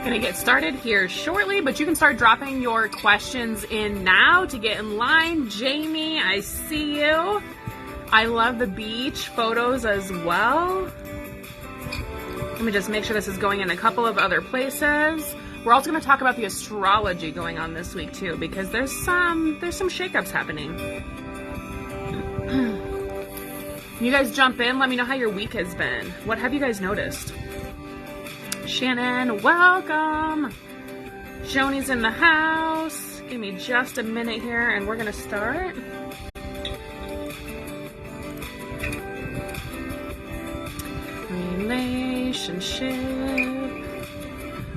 Gonna get started here shortly, but you can start dropping your questions in now to get in line. Jamie, I see you. I love the beach photos as well. Let me just make sure this is going in a couple of other places. We're also going to talk about the astrology going on this week too, because there's some shakeups happening. You guys jump in. Let me know how your week has been. What have you guys noticed? Shannon, welcome. Joni's in the house. Give me just a minute here and we're going to start. Relationship.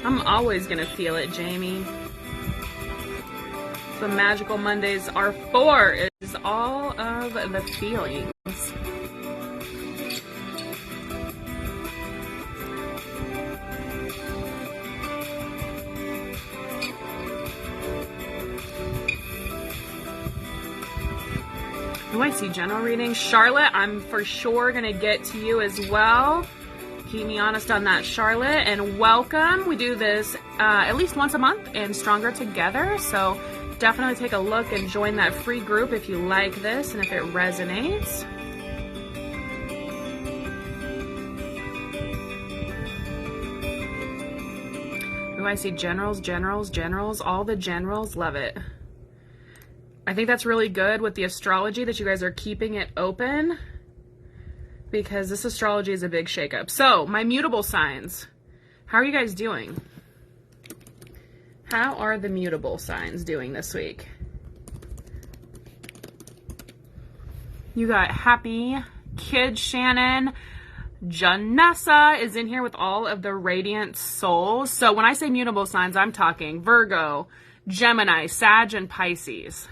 I'm always going to feel it, Jamie. So Magical Mondays are for. Is all of the feelings. Oh, I see general readings. Charlotte, I'm for sure going to get to you as well. Keep me honest on that, Charlotte. And welcome. We do this at least once a month in Stronger Together. So definitely take a look and join that free group if you like this and if it resonates. Oh, I see generals, generals, generals. All the generals. Love it. I think that's really good with the astrology that you guys are keeping it open, because this astrology is a big shakeup. So, my mutable signs. How are you guys doing? How are the mutable signs doing this week? You got happy kid Shannon. Janessa is in here with all of the radiant souls. So, when I say mutable signs, I'm talking Virgo, Gemini, Sag, and Pisces.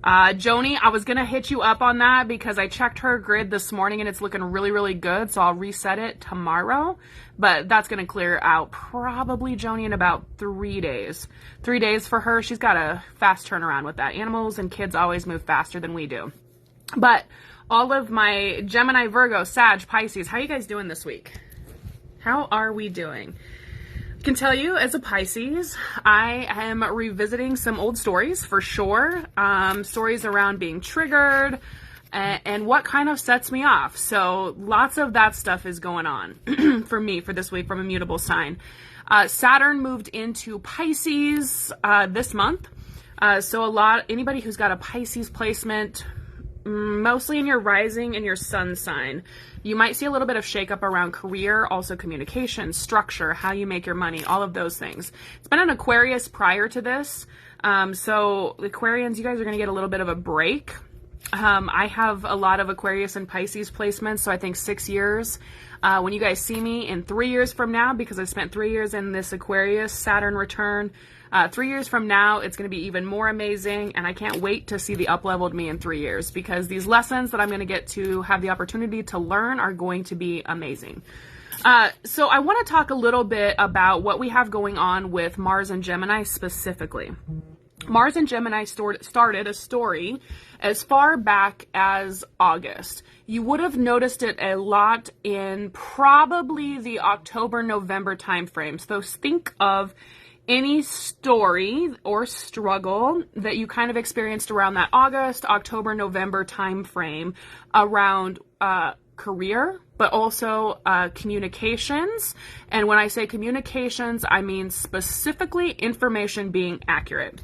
Joni, I was going to hit you up on that because I checked her grid this morning and it's looking really, really good. So I'll reset it tomorrow, but that's going to clear out probably, Joni, in about 3 days. 3 days for her. She's got a fast turnaround with that. Animals and kids always move faster than we do. But all of my Gemini, Virgo, Sag, Pisces, how are you guys doing this week? How are we doing? I can tell you, as a Pisces, I am revisiting some old stories for sure. Stories around being triggered and what kind of sets me off. So lots of that stuff is going on for me for this week from a mutable sign. Saturn moved into Pisces this month. So anybody who's got a Pisces placement, mostly in your rising and your sun sign, you might see a little bit of shakeup around career, also communication, structure, how you make your money, all of those things. It's been an Aquarius prior to this. So Aquarians, you guys are going to get a little bit of a break. I have a lot of Aquarius and Pisces placements. So I think 6 years, when you guys see me in 3 years from now, because I spent 3 years in this Aquarius Saturn return, 3 years from now, it's going to be even more amazing, and I can't wait to see the up-leveled me in 3 years, because these lessons that I'm going to get to have the opportunity to learn are going to be amazing. So I want to talk a little bit about what we have going on with Mars and Gemini specifically. Mars and Gemini started a story as far back as August. You would have noticed it a lot in probably the October-November timeframe. So think of any story or struggle that you kind of experienced around that August, October, November timeframe around career, but also communications. And when I say communications, I mean specifically information being accurate.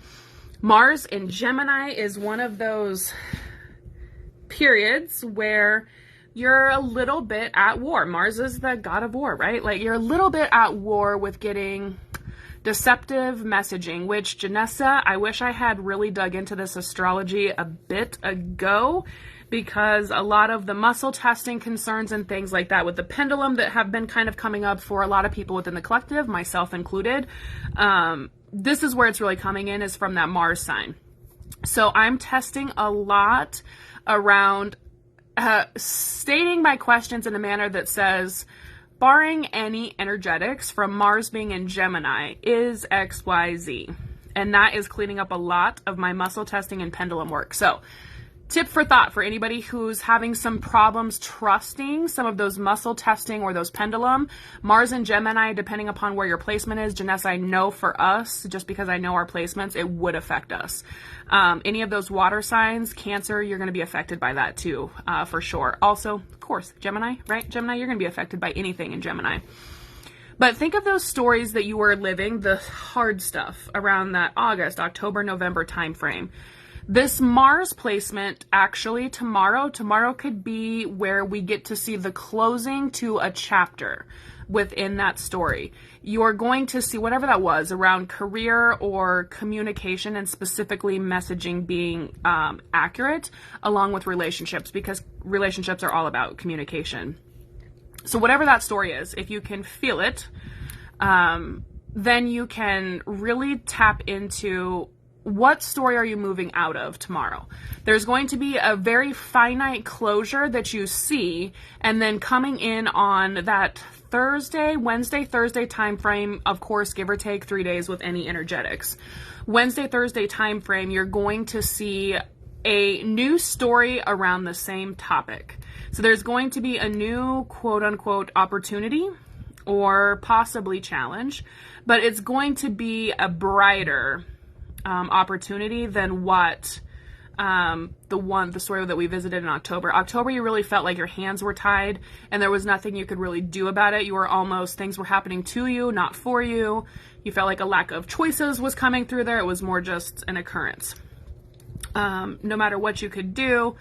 Mars in Gemini is one of those periods where you're a little bit at war. Mars is the god of war, right? Like, you're a little bit at war with getting deceptive messaging, which, Janessa, I wish I had really dug into this astrology a bit ago, because a lot of the muscle testing concerns and things like that with the pendulum that have been kind of coming up for a lot of people within the collective, myself included, this is where it's really coming in, is from that Mars sign. So I'm testing a lot around stating my questions in a manner that says, barring any energetics from Mars being in Gemini, is XYZ. And that is cleaning up a lot of my muscle testing and pendulum work. So tip for thought for anybody who's having some problems trusting some of those muscle testing or those pendulum. Mars and Gemini, depending upon where your placement is, Janessa, I know for us, just because I know our placements, it would affect us. Any of those water signs, Cancer, you're going to be affected by that too, for sure. Also, of course, Gemini, right? Gemini, you're going to be affected by anything in Gemini. But think of those stories that you were living, the hard stuff around that August, October, November timeframe. This Mars placement, actually, tomorrow could be where we get to see the closing to a chapter within that story. You're going to see whatever that was around career or communication, and specifically messaging being accurate, along with relationships, because relationships are all about communication. So whatever that story is, if you can feel it, then you can really tap into what story are you moving out of tomorrow. There's going to be a very finite closure that you see, and then coming in on that Wednesday, Thursday time frame, of course, give or take 3 days with any energetics. Wednesday, Thursday time frame, you're going to see a new story around the same topic. So there's going to be a new quote unquote opportunity or possibly challenge, but it's going to be a brighter opportunity than what the story that we visited in October. October, you really felt like your hands were tied and there was nothing you could really do about it. You were almost, things were happening to you, not for you. You felt like a lack of choices was coming through there. It was more just an occurrence. No matter what you could do,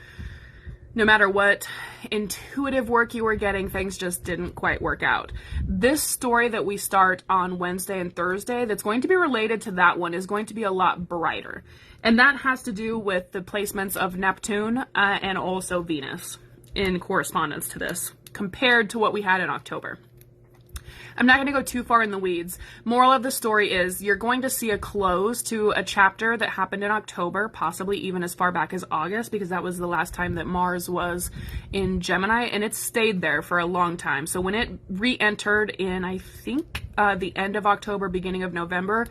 no matter what intuitive work you were getting, things just didn't quite work out. This story that we start on Wednesday and Thursday that's going to be related to that one is going to be a lot brighter. And that has to do with the placements of Neptune and also Venus in correspondence to this, compared to what we had in October. I'm not going to go too far in the weeds. Moral of the story is you're going to see a close to a chapter that happened in October, possibly even as far back as August, because that was the last time that Mars was in Gemini, and it stayed there for a long time. So when it re-entered in, I think, the end of October, beginning of November,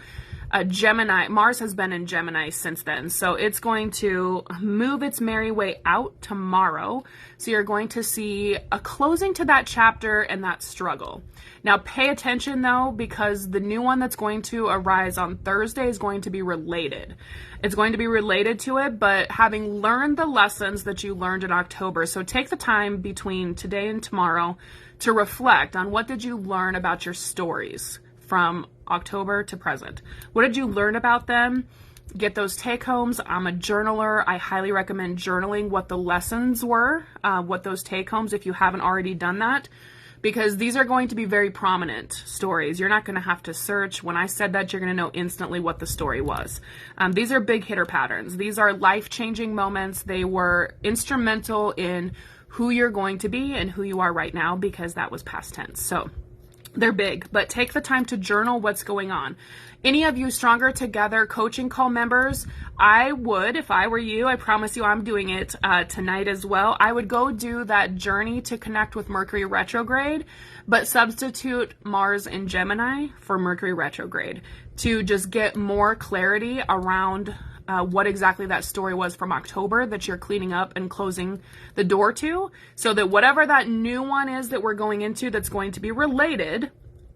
Mars has been in Gemini since then. So it's going to move its merry way out tomorrow. So you're going to see a closing to that chapter and that struggle. Now pay attention though, because the new one that's going to arise on Thursday is going to be related. It's going to be related to it, but having learned the lessons that you learned in October. So take the time between today and tomorrow to reflect on what did you learn about your stories from October to present. What did you learn about them? Get those take-homes. I'm a journaler. I highly recommend journaling what the lessons were, what those take-homes, if you haven't already done that, because these are going to be very prominent stories. You're not going to have to search. When I said that, you're going to know instantly what the story was. These are big hitter patterns. These are life-changing moments. They were instrumental in who you're going to be and who you are right now, because that was past tense. So they're big, but take the time to journal what's going on. Any of you Stronger Together coaching call members, I would, if I were you, I promise you I'm doing it tonight as well. I would go do that journey to connect with Mercury retrograde, but substitute Mars in Gemini for Mercury retrograde to just get more clarity around what exactly that story was from October that you're cleaning up and closing the door to, so that whatever that new one is that we're going into that's going to be related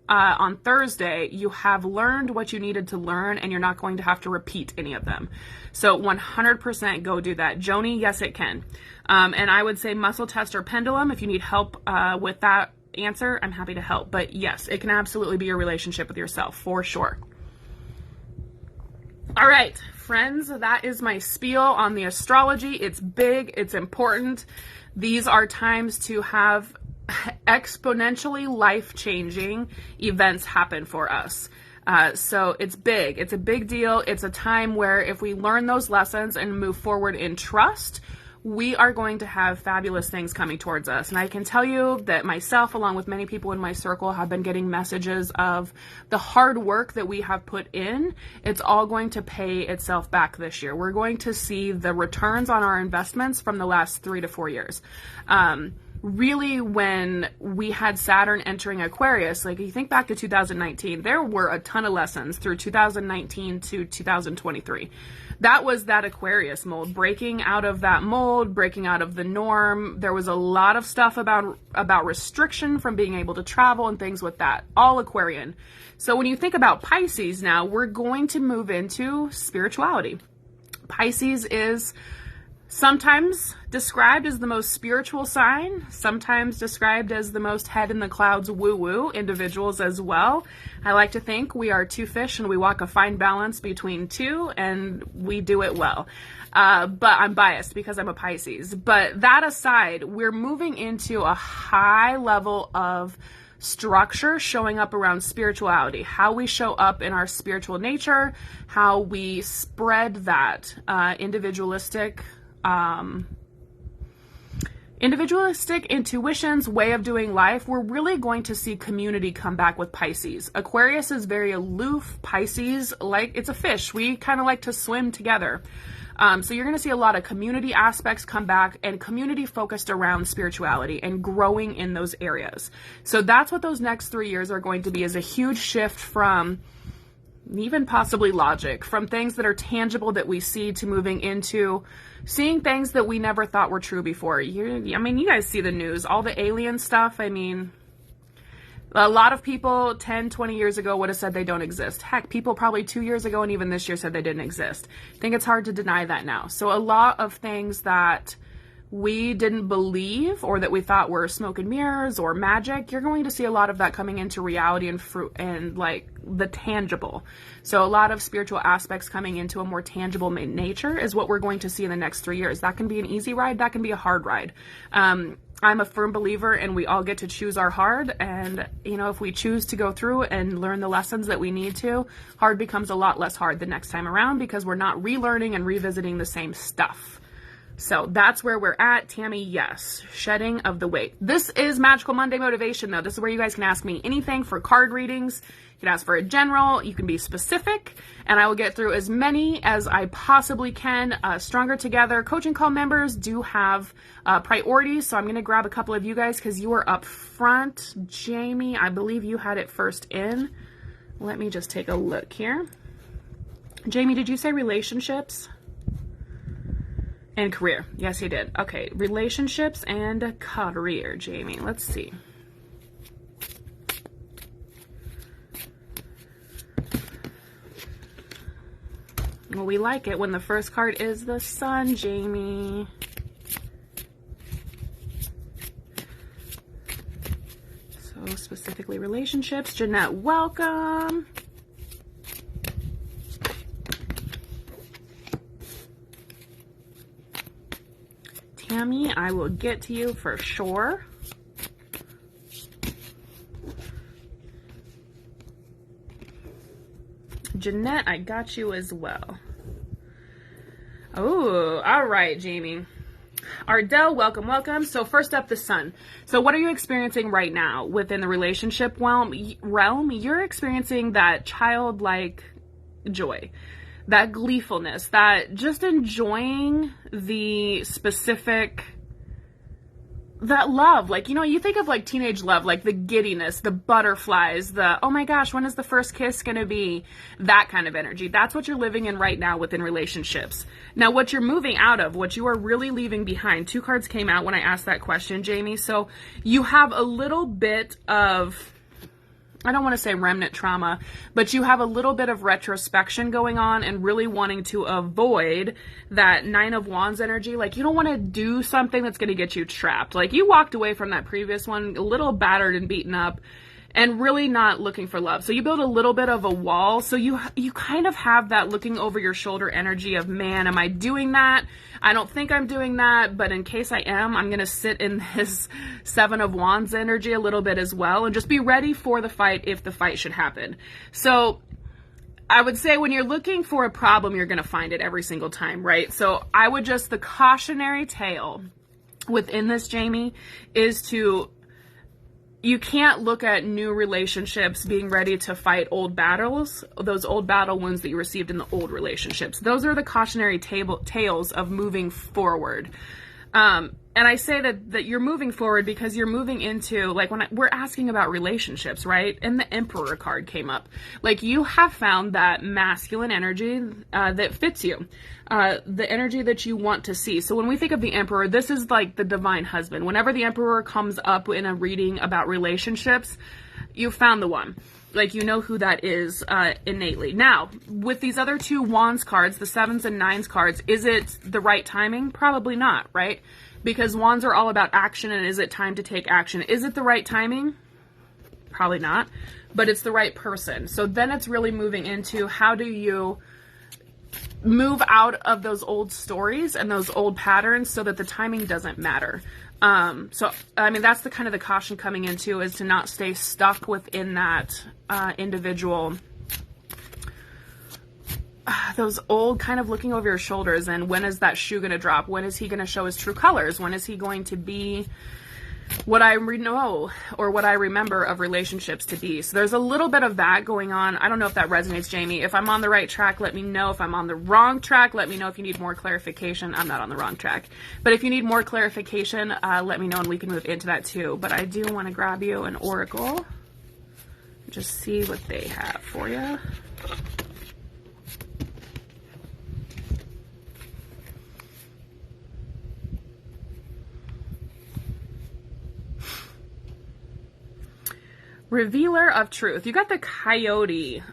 on Thursday, you have learned what you needed to learn and you're not going to have to repeat any of them. So 100% go do that. Joni, yes it can. And I would say muscle test or pendulum. If you need help with that answer, I'm happy to help. But yes, it can absolutely be your relationship with yourself for sure. All right, friends, that is my spiel on the astrology. It's big, it's important. These are times to have exponentially life-changing events happen for us. So it's big. It's a big deal. It's a time where if we learn those lessons and move forward in trust, we are going to have fabulous things coming towards us. And I can tell you that myself, along with many people in my circle, have been getting messages of the hard work that we have put in. It's all going to pay itself back this year. We're going to see the returns on our investments from the last 3 to 4 years. really when we had Saturn entering Aquarius, like you think back to 2019, there were a ton of lessons through 2019 to 2023. That was that Aquarius mold, breaking out of that mold, breaking out of the norm. There was a lot of stuff about restriction from being able to travel and things with that, all Aquarian. So when you think about Pisces now, we're going to move into spirituality. Pisces is sometimes described as the most spiritual sign, sometimes described as the most head in the clouds woo-woo individuals as well. I like to think we are two fish and we walk a fine balance between two, and we do it well. But I'm biased because I'm a Pisces. But that aside, we're moving into a high level of structure showing up around spirituality, how we show up in our spiritual nature, how we spread that individualistic intuitions, way of doing life. We're really going to see community come back with Pisces. Aquarius is very aloof. Pisces, like, it's a fish. We kind of like to swim together. So you're going to see a lot of community aspects come back, and community focused around spirituality and growing in those areas. So that's what those next 3 years are going to be, is a huge shift from even possibly logic, from things that are tangible that we see to moving into seeing things that we never thought were true before. You guys see the news, all the alien stuff. I mean, a lot of people 10, 20 years ago would have said they don't exist. Heck, people probably 2 years ago and even this year said they didn't exist. I think it's hard to deny that now. So a lot of things that we didn't believe or that we thought were smoke and mirrors or magic, you're going to see a lot of that coming into reality and fruit and like the tangible. So a lot of spiritual aspects coming into a more tangible nature is what we're going to see in the next 3 years. That can be an easy ride. That can be a hard ride. I'm a firm believer and we all get to choose our hard. And, if we choose to go through and learn the lessons that we need to, hard becomes a lot less hard the next time around because we're not relearning and revisiting the same stuff. So that's where we're at. Tammy, yes. Shedding of the weight. This is Magical Monday Motivation, though. This is where you guys can ask me anything for card readings. You can ask for a general. You can be specific. And I will get through as many as I possibly can. Stronger Together coaching call members do have priorities. So I'm going to grab a couple of you guys because you are up front. Jamie, I believe you had it first in. Let me just take a look here. Jamie, did you say relationships? And career. Yes, you did. Okay, relationships and career, Jamie. Let's see. Well, we like it when the first card is the Sun, Jamie. So specifically relationships. Jeanette, welcome. Tammy, I will get to you for sure. Jeanette, I got you as well. Oh, all right, Jamie. Ardell, welcome, welcome. So first up, the Sun. So what are you experiencing right now within the relationship realm? You're experiencing that childlike joy, that gleefulness, that just enjoying the specific, that love. Like, you think of like teenage love, like the giddiness, the butterflies, the, oh my gosh, when is the first kiss going to be? That kind of energy. That's what you're living in right now within relationships. Now, what you're moving out of, what you are really leaving behind, 2 cards came out when I asked that question, Jamie. So you have a little bit of, I don't want to say remnant trauma, but you have a little bit of retrospection going on and really wanting to avoid that 9 of Wands energy. Like, you don't want to do something that's going to get you trapped. Like, you walked away from that previous one a little battered and beaten up and really not looking for love. So you build a little bit of a wall. So you kind of have that looking over your shoulder energy of, man, am I doing that? I don't think I'm doing that, but in case I am, I'm going to sit in this 7 of Wands energy a little bit as well and just be ready for the fight if the fight should happen. So I would say when you're looking for a problem, you're going to find it every single time, right? So I would just, the cautionary tale within this, Jamie, is to, you can't look at new relationships being ready to fight old battles, those old battle wounds that you received in the old relationships. Those are the cautionary tales of moving forward. And And I say that you're moving forward because you're moving into, like, we're asking about relationships, right? And the Emperor card came up. Like, you have found that masculine energy that fits you, the energy that you want to see. So when we think of the Emperor, this is like the divine husband. Whenever the Emperor comes up in a reading about relationships, you found the one. Like, you know who that is innately. Now, with these other two Wands cards, the 7s and 9s cards, is it the right timing? Probably not, right? Because Wands are all about action, and is it time to take action? Is it the right timing? Probably not, but it's the right person. So then it's really moving into, how do you move out of those old stories and those old patterns so that the timing doesn't matter. So, I mean, that's the kind of the caution coming into, is to not stay stuck within that individual, those old kind of looking over your shoulders, and when is that shoe going to drop? When is he going to show his true colors? When is he going to be what I know or what I remember of relationships to be? So there's a little bit of that going on. I don't know if that resonates, Jamie. If I'm on the right track, let me know. If I'm on the wrong track, let me know. If you need more clarification, I'm not on the wrong track. But if you need more clarification, let me know and we can move into that too. But I do want to grab you an oracle. Just see what they have for you. Revealer of truth. You got the coyote.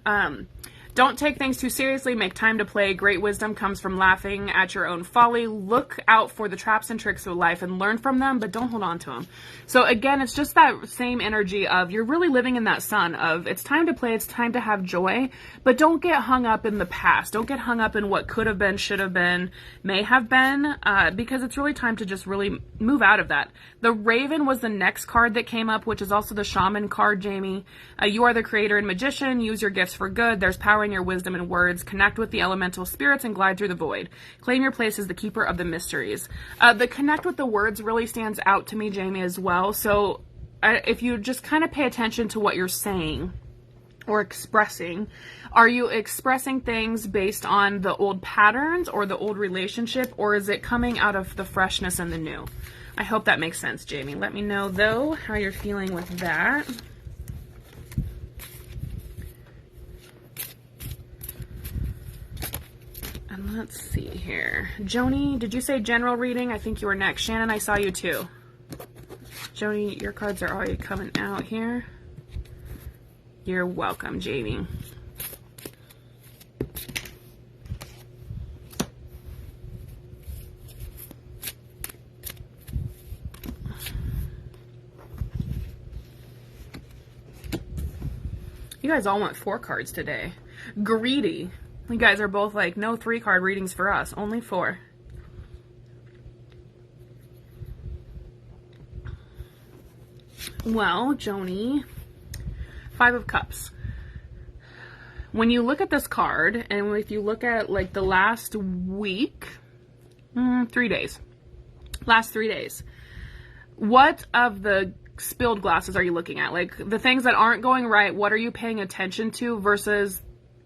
Don't take things too seriously. Make time to play. Great wisdom comes from laughing at your own folly. Look out for the traps and tricks of life and learn from them, but don't hold on to them. So again, it's just that same energy of, you're really living in that sun of, it's time to play, it's time to have joy, but don't get hung up in the past. Don't get hung up in what could have been, should have been, may have been, because it's really time to just really move out of that. The Raven was the next card that came up, which is also the Shaman card, Jamie. You are the creator and magician. Use your gifts for good. There's power in your wisdom and words. Connect with the elemental spirits and glide through the void. Claim your place as the keeper of the mysteries. The connect with the words really stands out to me, Jamie, as well. So if you just kind of pay attention to what you're saying or expressing, are you expressing things based on the old patterns or the old relationship, or is it coming out of the freshness and the new? I hope that makes sense, Jamie. Let me know, though, how you're feeling with that. And let's see here. Joni, did you say general reading? I think you were next. Shannon, I saw you too. Joni, your cards are already coming out here. You're welcome, Jamie. You guys all want 4 cards today. Greedy. You guys are both like, no 3-card readings for us, only 4. Well, Joni, 5 of Cups. When you look at this card, and if you look at like the last week, 3 days, last 3 days, what of the spilled glasses are you looking at? Like the things that aren't going right, what are you paying attention to versus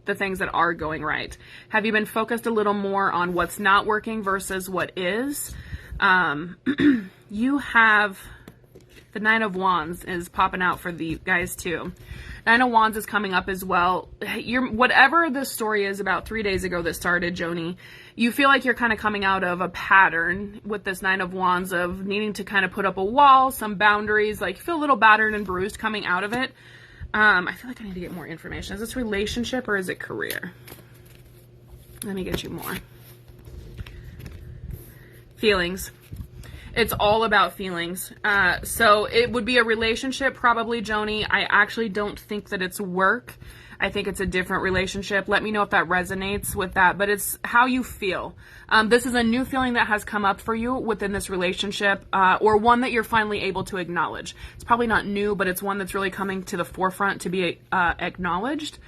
the things that are going right? Have you been focused a little more on what's not working versus what is? You have the 9 of Wands is popping out for the guys too. 9 of Wands is coming up as well. Whatever the story is about 3 days ago that started, Joni, you feel like you're kind of coming out of a pattern with this 9 of Wands of needing to kind of put up a wall, some boundaries, like you feel a little battered and bruised coming out of it. I feel like I need to get more information. Is this relationship or is it career? Let me get you more. Feelings. It's all about feelings. So it would be a relationship, probably, Joni. I actually don't think that it's work. I think it's a different relationship. Let me know if that resonates with that, but it's how you feel. This is a new feeling that has come up for you within this relationship, or one that you're finally able to acknowledge. It's probably not new, but it's one that's really coming to the forefront to be acknowledged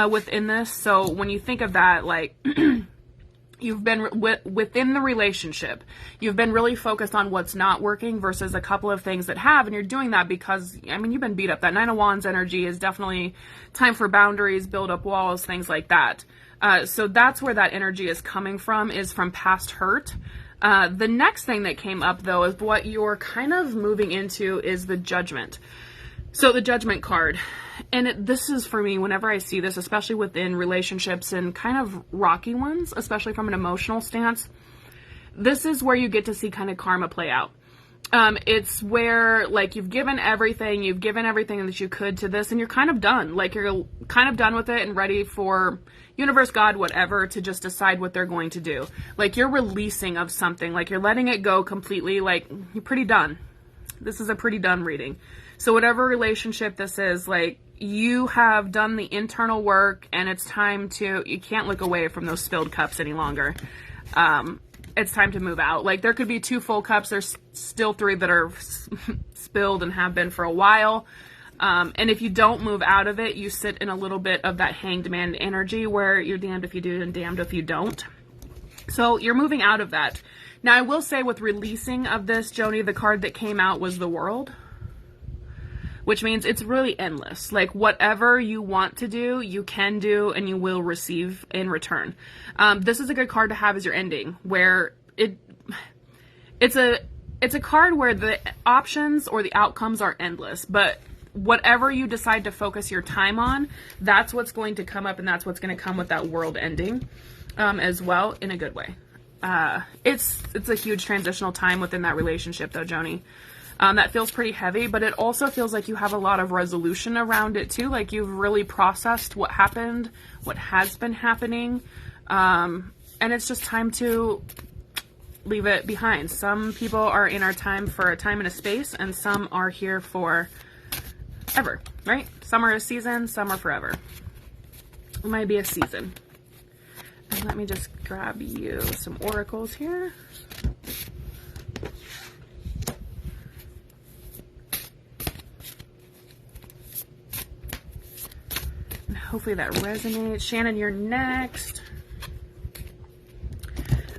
within this. So when you think of that, like, you've been within the relationship, you've been really focused on what's not working versus a couple of things that have, and you're doing that because, I mean, you've been beat up. That 9 of Wands energy is definitely time for boundaries, build up walls, things like that. So that's where that energy is coming from, is from past hurt. The next thing that came up, though, is what you're kind of moving into is the Judgment. So the Judgment card. And this is for me, whenever I see this, especially within relationships and kind of rocky ones, especially from an emotional stance, this is where you get to see kind of karma play out. It's where, like, you've given everything that you could to this, and you're kind of done. Like, you're kind of done with it and ready for universe, God, whatever, to just decide what they're going to do. Like, you're releasing of something. Like, you're letting it go completely. Like, you're pretty done. This is a pretty done reading. So whatever relationship this is, like, you have done the internal work, and it's time to, you can't look away from those spilled cups any longer. It's time to move out. Like, there could be 2 full cups. There's still 3 that are spilled and have been for a while. And if you don't move out of it, you sit in a little bit of that hanged man energy where you're damned if you do and damned if you don't. So you're moving out of that. Now, I will say with releasing of this, Joni, the card that came out was the World, which means it's really endless. Like, whatever you want to do, you can do, and you will receive in return. This is a good card to have as your ending, where it's a card where the options or the outcomes are endless, but whatever you decide to focus your time on, that's what's going to come up, and that's what's going to come with that World ending, as well, in a good way. It's a huge transitional time within that relationship, though, Joni. That feels pretty heavy, but it also feels like you have a lot of resolution around it too. Like, you've really processed what happened, what has been happening, and it's just time to leave it behind. Some people are in our time for a time and a space, and some are here for ever, right? Some are a season, some are forever. It might be a season. And let me just grab you some oracles here. Hopefully that resonates. Shannon, you're next.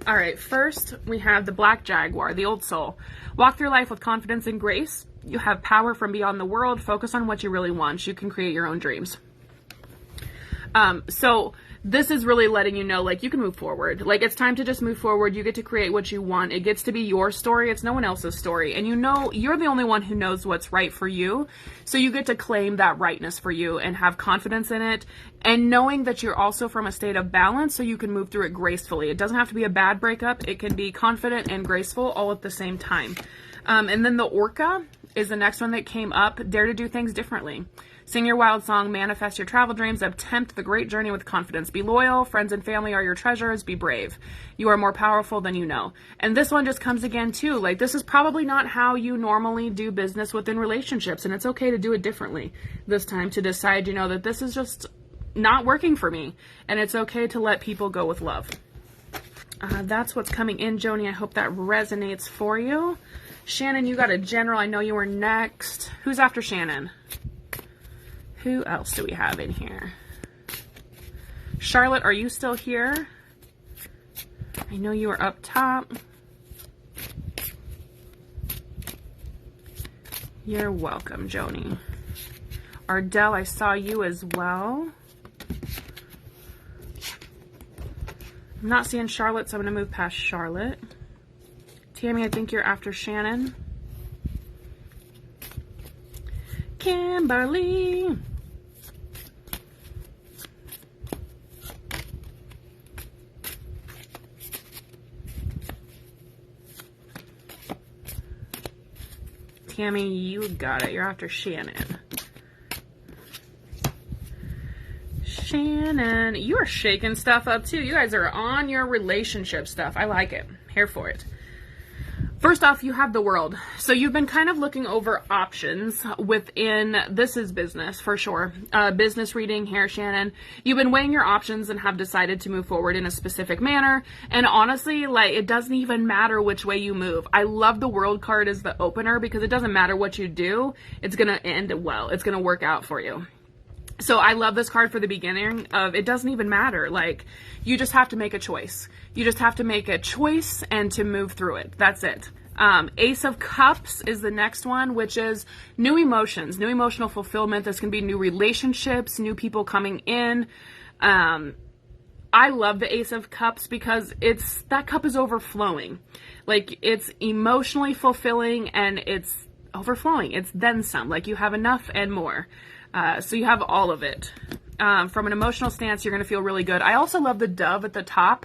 All right, first we have the Black Jaguar, the Old Soul. Walk through life with confidence and grace. You have power from beyond the world. Focus on what you really want. You can create your own dreams. So this is really letting you know, like, you can move forward. Like, it's time to just move forward. You get to create what you want. It gets to be your story. It's no one else's story. And you know, you're the only one who knows what's right for you. So you get to claim that rightness for you and have confidence in it. And knowing that you're also from a state of balance, so you can move through it gracefully. It doesn't have to be a bad breakup. It can be confident and graceful all at the same time. And then the Orca is the next one that came up. Dare to do things differently. Sing your wild song, manifest your travel dreams, attempt the great journey with confidence. Be loyal, friends and family are your treasures, be brave. You are more powerful than you know. And this one just comes again too, like, this is probably not how you normally do business within relationships, and it's okay to do it differently this time, to decide, you know, that this is just not working for me, and it's okay to let people go with love. That's what's coming in, Joni. I hope that resonates for you. Shannon, you got a general. I know you were next. Who's after Shannon? Who else do we have in here? Charlotte, are you still here? I know you were up top. You're welcome, Joni. Ardell, I saw you as well. I'm not seeing Charlotte, so I'm going to move past Charlotte. Tammy, I think you're after Shannon. Kimberly. Tammy, you got it. You're after Shannon. Shannon, you are shaking stuff up too. You guys are on your relationship stuff. I like it. Here for it. First off, you have the World. So you've been kind of looking over options within, this is business for sure. Business reading here, Shannon. You've been weighing your options and have decided to move forward in a specific manner. And honestly, like, it doesn't even matter which way you move. I love the World card as the opener because it doesn't matter what you do. It's going to end well. It's going to work out for you. So I love this card for the beginning of, it doesn't even matter. Like, you just have to make a choice. You just have to make a choice and to move through it. That's it. Ace of Cups is the next one, which is new emotions, new emotional fulfillment. This can be new relationships, new people coming in. I love the Ace of Cups because that cup is overflowing. Like, it's emotionally fulfilling and it's overflowing. It's then some. Like, you have enough and more. So you have all of it. From an emotional stance, you're going to feel really good. I also love the dove at the top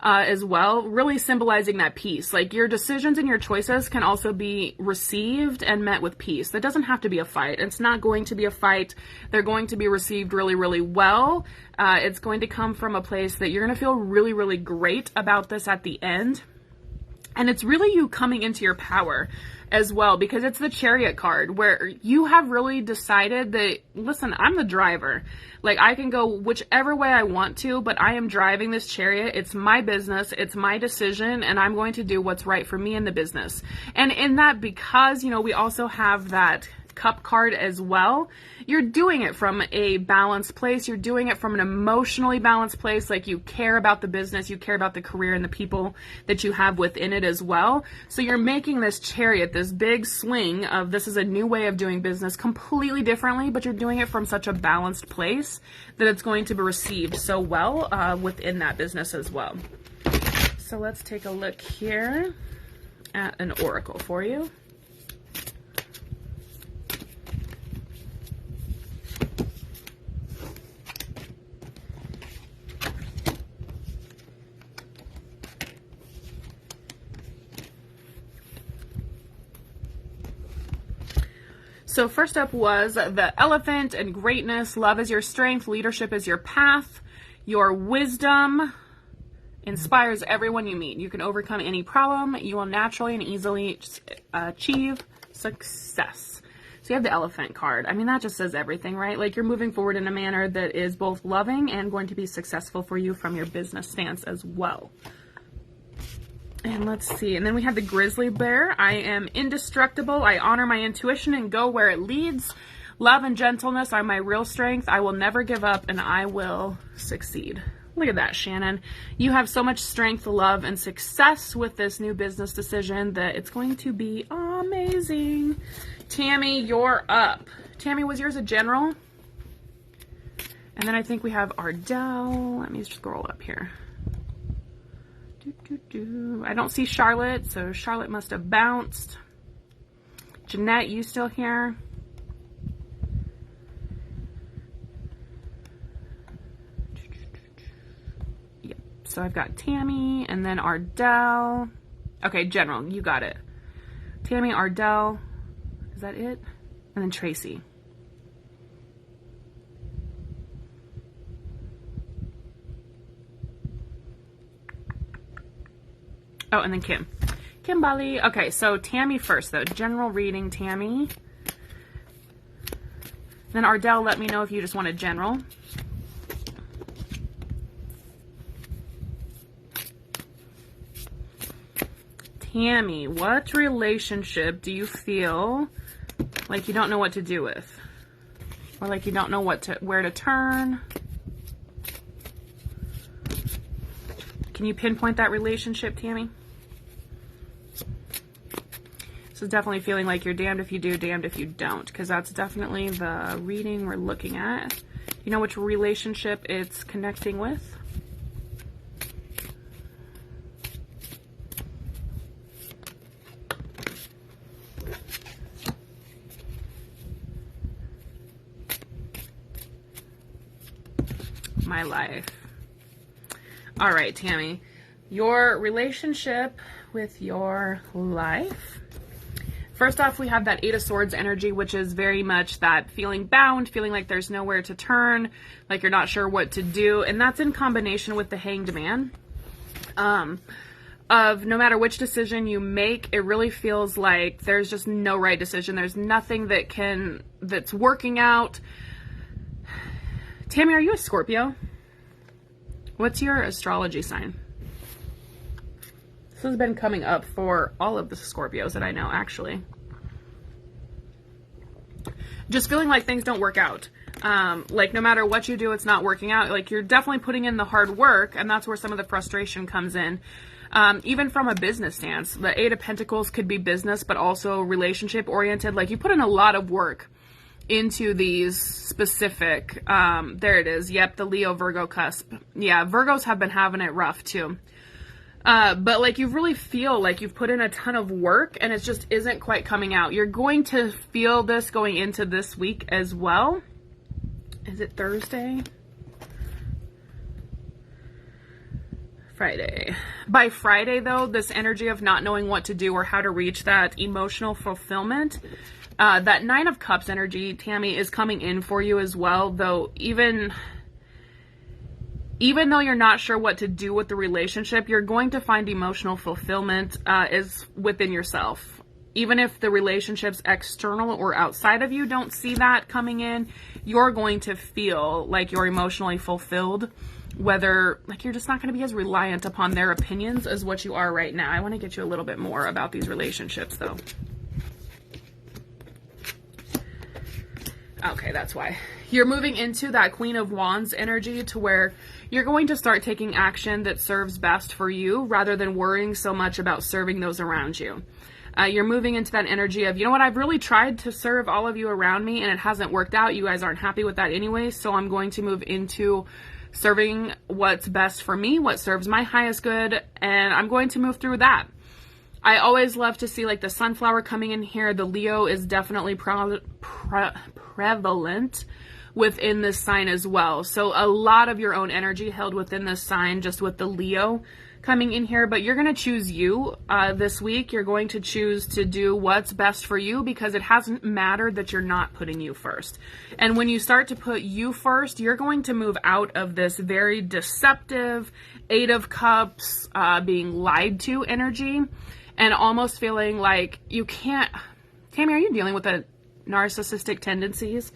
as well, really symbolizing that peace. Like, your decisions and your choices can also be received and met with peace. That doesn't have to be a fight. It's not going to be a fight. They're going to be received really, really well. It's going to come from a place that you're going to feel really, really great about this at the end. And it's really you coming into your power as well, because it's the Chariot card where you have really decided that, listen, I'm the driver. Like, I can go whichever way I want to, but I am driving this chariot. It's my business. It's my decision, and I'm going to do what's right for me in the business. And in that, because, you know, we also have that Cup card as well, you're doing it from a balanced place. You're doing it from an emotionally balanced place. Like, you care about the business, you care about the career and the people that you have within it as well. So you're making this chariot, this big swing of this is a new way of doing business completely differently, but you're doing it from such a balanced place that it's going to be received so well within that business as well. So let's take a look here at an oracle for you. So first up was the elephant and greatness. Love is your strength. Leadership is your path. Your wisdom inspires everyone you meet. You can overcome any problem. You will naturally and easily achieve success. So you have the elephant card. I mean, that just says everything, right? Like, you're moving forward in a manner that is both loving and going to be successful for you from your business stance as well. And let's see. And then we have the grizzly bear. I am indestructible. I honor my intuition and go where it leads. Love and gentleness are my real strength. I will never give up and I will succeed. Look at that, Shannon. You have so much strength, love, and success with this new business decision that it's going to be amazing. Tammy, you're up. Tammy, was yours a general? And then I think we have Ardell. Let me scroll up here. I don't see Charlotte, so Charlotte must have bounced. Jeanette, you still here? Yep. So I've got Tammy and then Ardell. Okay, general, you got it. Tammy, Ardell. Is that it? And then Tracy. Oh, and then Kim. Kimberly. Okay, so Tammy first, though. General reading, Tammy. Then Ardell, let me know if you just want a general. Tammy, what relationship do you feel like you don't know what to do with? Or like you don't know where to turn? Can you pinpoint that relationship, Tammy? This is definitely feeling like you're damned if you do, damned if you don't, because that's definitely the reading we're looking at. You know which relationship it's connecting with? My life. All right, Tammy, your relationship with your life. First off, we have that Eight of Swords energy, which is very much that feeling bound, feeling like there's nowhere to turn, like you're not sure what to do. And that's in combination with the Hanged Man. Of no matter which decision you make, it really feels like there's just no right decision. There's nothing that's working out. Tammy, are you a Scorpio? What's your astrology sign? This has been coming up for all of the Scorpios that I know, actually. Just feeling like things don't work out. Like no matter what you do, it's not working out. Like you're definitely putting in the hard work, and that's where some of the frustration comes in. Even from a business stance, the Eight of Pentacles could be business, but also relationship oriented. Like you put in a lot of work into these specific, there it is. Yep, the Leo Virgo cusp. Yeah, Virgos have been having it rough too. But like you really feel like you've put in a ton of work and it just isn't quite coming out. You're going to feel this going into this week as well. Is it Thursday? Friday. By Friday though, this energy of not knowing what to do or how to reach that emotional fulfillment, that Nine of Cups energy, Tammy, is coming in for you as well, though even though you're not sure what to do with the relationship, you're going to find emotional fulfillment is within yourself. Even if the relationship's external or outside of you don't see that coming in, you're going to feel like you're emotionally fulfilled, whether like you're just not going to be as reliant upon their opinions as what you are right now. I want to get you a little bit more about these relationships though. Okay, that's why. You're moving into that Queen of Wands energy to where you're going to start taking action that serves best for you rather than worrying so much about serving those around you. You're moving into that energy of, you know what, I've really tried to serve all of you around me and it hasn't worked out. You guys aren't happy with that anyway, so I'm going to move into serving what's best for me, what serves my highest good, and I'm going to move through that. I always love to see like the sunflower coming in here. The Leo is definitely prevalent within this sign as well. So a lot of your own energy held within this sign just with the Leo coming in here, but you're going to choose you this week. You're going to choose to do what's best for you because it hasn't mattered that you're not putting you first. And when you start to put you first, you're going to move out of this very deceptive Eight of Cups, being lied to energy and almost feeling like you can't. Tammy, are you dealing with the narcissistic tendencies?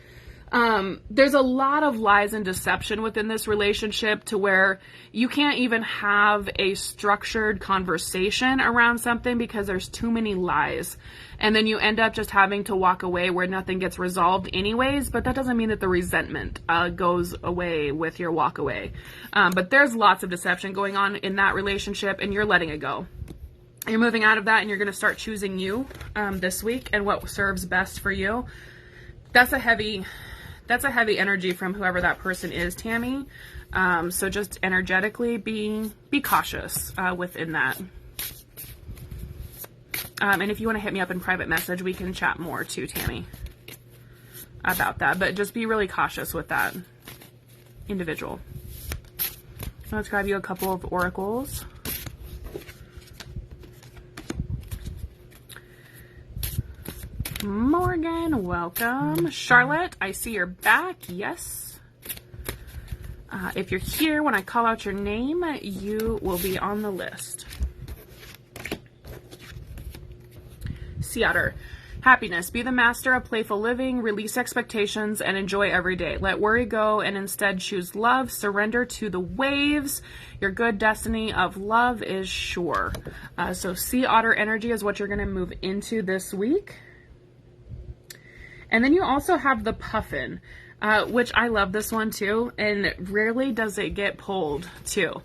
There's a lot of lies and deception within this relationship to where you can't even have a structured conversation around something because there's too many lies. And then you end up just having to walk away where nothing gets resolved anyways, but that doesn't mean that the resentment goes away with your walk away. But there's lots of deception going on in that relationship and you're letting it go. You're moving out of that and you're going to start choosing you this week and what serves best for you. That's a heavy energy from whoever that person is, Tammy. So just energetically be cautious within that. And if you want to hit me up in private message, we can chat more too, Tammy, about that. But just be really cautious with that individual. So let's grab you a couple of oracles. Morgan, welcome. Charlotte, I see you're back. Yes. If you're here when I call out your name, you will be on the list. Sea Otter, happiness. Be the master of playful living, release expectations, and enjoy every day. Let worry go and instead choose love. Surrender to the waves. Your good destiny of love is sure. So Sea Otter energy is what you're going to move into this week. And then you also have the Puffin, which I love this one too, and rarely does it get pulled too.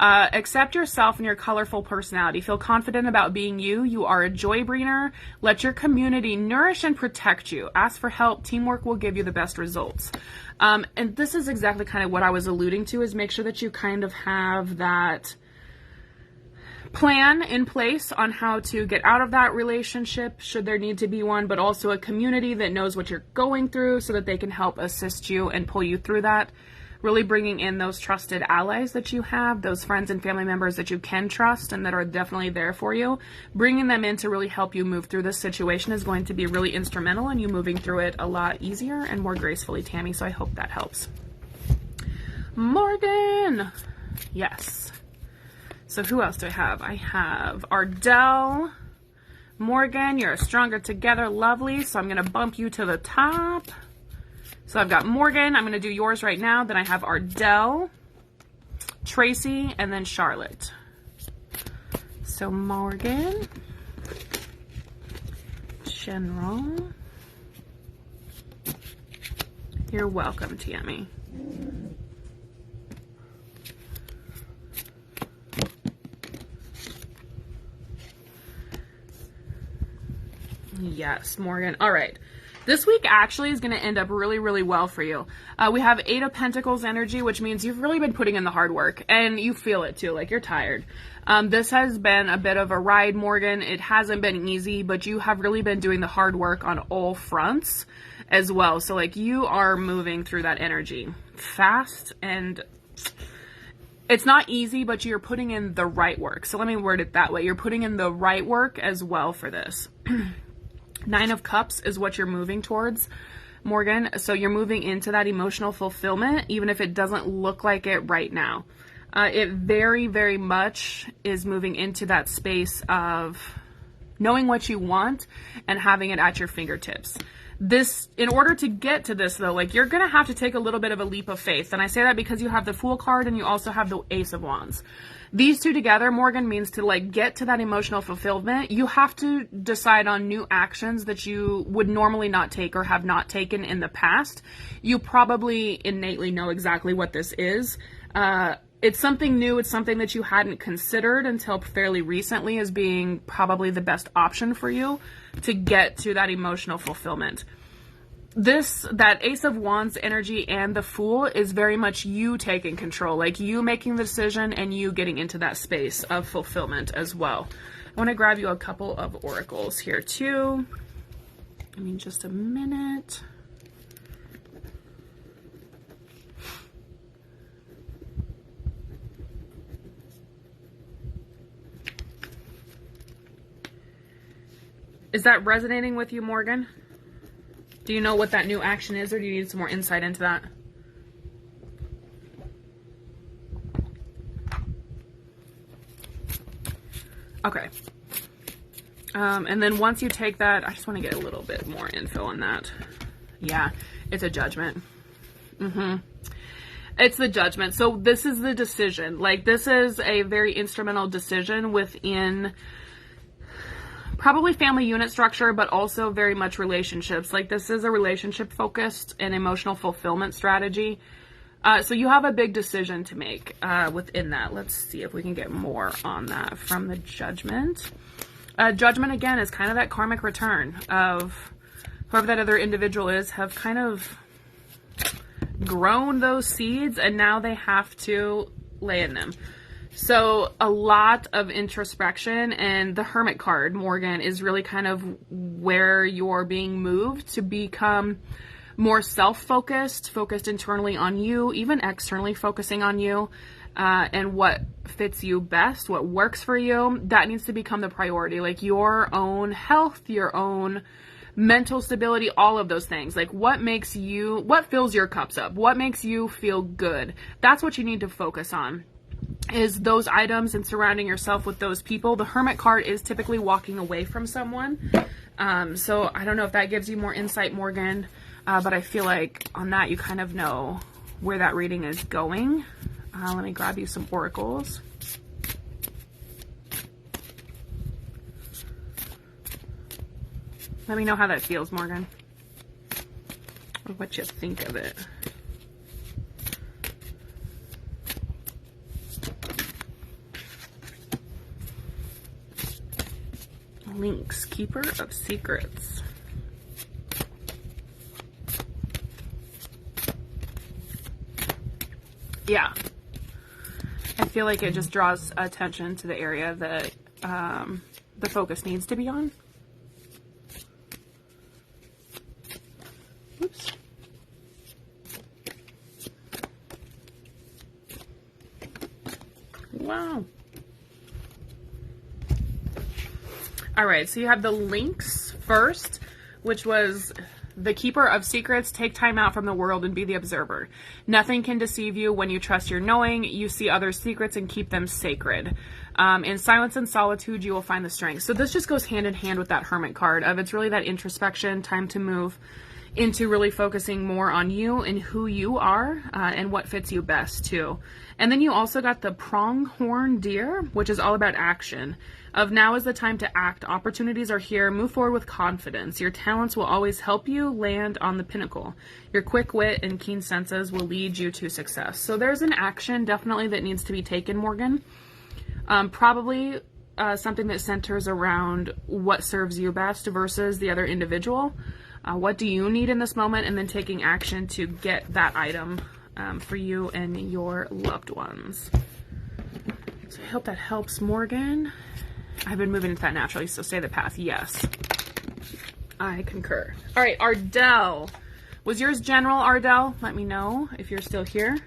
Accept yourself and your colorful personality. Feel confident about being you. You are a joy bringer. Let your community nourish and protect you. Ask for help. Teamwork will give you the best results. And this is exactly kind of what I was alluding to, is make sure that you kind of have that plan in place on how to get out of that relationship should there need to be one, but also a community that knows what you're going through so that they can help assist you and pull you through that. Really bringing in those trusted allies that you have, those friends and family members that you can trust and that are definitely there for you. Bringing them in to really help you move through this situation is going to be really instrumental in you moving through it a lot easier and more gracefully, Tammy, so I hope that helps. Morgan! Yes. So who else do I have? I have Ardell, Morgan, you're stronger together, lovely. So I'm going to bump you to the top. So I've got Morgan, I'm going to do yours right now. Then I have Ardell, Tracy, and then Charlotte. So Morgan, General. You're welcome, Tammy. Yes, Morgan. All right. This week actually is going to end up really, really well for you. We have 8 of Pentacles energy, which means you've really been putting in the hard work, and you feel it too, like you're tired. This has been a bit of a ride, Morgan. It hasn't been easy, but you have really been doing the hard work on all fronts as well. So like you are moving through that energy fast, and it's not easy, but you're putting in the right work. So let me word it that way. You're putting in the right work as well for this. 9 of Cups is what you're moving towards, Morgan. So you're moving into that emotional fulfillment, even if it doesn't look like it right now. It very, very much is moving into that space of knowing what you want and having it at your fingertips. This, in order to get to this though, like you're going to have to take a little bit of a leap of faith. And I say that because you have the Fool card and you also have the Ace of Wands. These two together, Morgan, means to like get to that emotional fulfillment. You have to decide on new actions that you would normally not take or have not taken in the past. You probably innately know exactly what this is. It's something new. It's something that you hadn't considered until fairly recently as being probably the best option for you to get to that emotional fulfillment. That Ace of Wands energy and the Fool is very much you taking control, like you making the decision and you getting into that space of fulfillment as well. I want to grab you a couple of oracles here too. I mean, just a minute. Is that resonating with you, Morgan? Do you know what that new action is, or do you need some more insight into that? Okay. And then once you take that, I just want to get a little bit more info on that. Yeah, it's a judgment. It's the judgment. So this is the decision. Like this is a very instrumental decision within probably family unit structure, but also very much relationships. Like this is a relationship focused and emotional fulfillment strategy. So you have a big decision to make within that. Let's see if we can get more on that from the judgment. Judgment again is kind of that karmic return of whoever that other individual is have kind of grown those seeds and now they have to lay in them. So a lot of introspection, and the Hermit card, Morgan, is really kind of where you're being moved to become more self-focused, focused internally on you, even externally focusing on you, and what fits you best, what works for you. That needs to become the priority, like your own health, your own mental stability, all of those things. Like what fills your cups up? What makes you feel good? That's what you need to focus on, is those items and surrounding yourself with those people. The Hermit card is typically walking away from someone. So I don't know if that gives you more insight, Morgan, but I feel like on that you kind of know where that reading is going. Let me grab you some oracles. Let me know how that feels, Morgan, or what you think of it. Links, Keeper of Secrets. Yeah. I feel like it just draws attention to the area that the focus needs to be on. Oops. Wow. All right, so you have the links first, which was the Keeper of Secrets. Take time out from the world and be the observer. Nothing can deceive you when you trust your knowing. You see others' secrets and keep them sacred. In silence and solitude, you will find the strength. So this just goes hand in hand with that Hermit card of it's really that introspection, time to move into really focusing more on you and who you are and what fits you best too. And then you also got the Pronghorn Deer, which is all about action. Of now is the time to act. Opportunities are here. Move forward with confidence. Your talents will always help you land on the pinnacle. Your quick wit and keen senses will lead you to success. So there's an action definitely that needs to be taken, Morgan. Probably something that centers around what serves you best versus the other individual. What do you need in this moment? And then taking action to get that item for you and your loved ones. So I hope that helps, Morgan. I've been moving into that naturally, so stay the path. Yes, I concur. All right, Ardell. Was yours general, Ardell? Let me know if you're still here.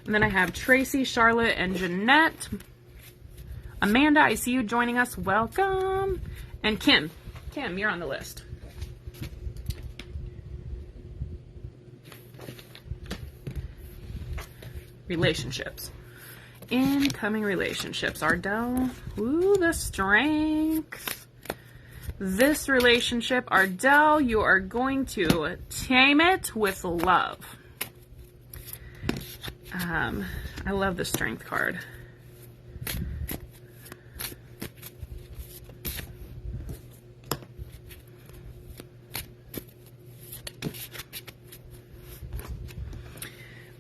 And then I have Tracy, Charlotte, and Jeanette. Amanda, I see you joining us. Welcome. And Kim. Kim, you're on the list. Relationships. Incoming relationships. Ardell. Ooh, the strength. This relationship, Ardell, you are going to tame it with love. I love the strength card.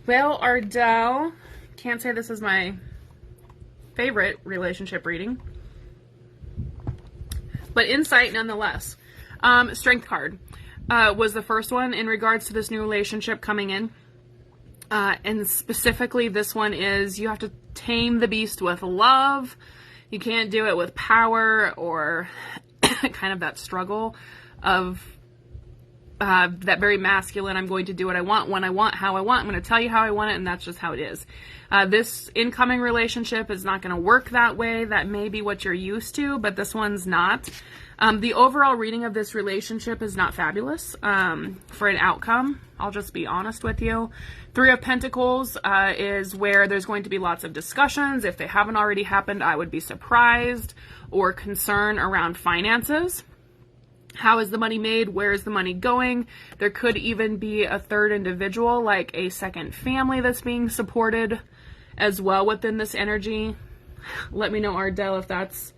Well, Ardell, can't say this is my favorite relationship reading, but insight nonetheless. Strength card was the first one in regards to this new relationship coming in. And specifically, this one is you have to tame the beast with love. You can't do it with power or kind of that struggle of that very masculine, I'm going to do what I want, when I want, how I want. I'm going to tell you how I want it, and that's just how it is. This incoming relationship is not going to work that way. That may be what you're used to, but this one's not. The overall reading of this relationship is not fabulous for an outcome. I'll just be honest with you. Three of Pentacles is where there's going to be lots of discussions. If they haven't already happened, I would be surprised, or concern around finances. How is the money made? Where is the money going? There could even be a third individual, like a second family that's being supported as well within this energy. Let me know, Ardell, if that's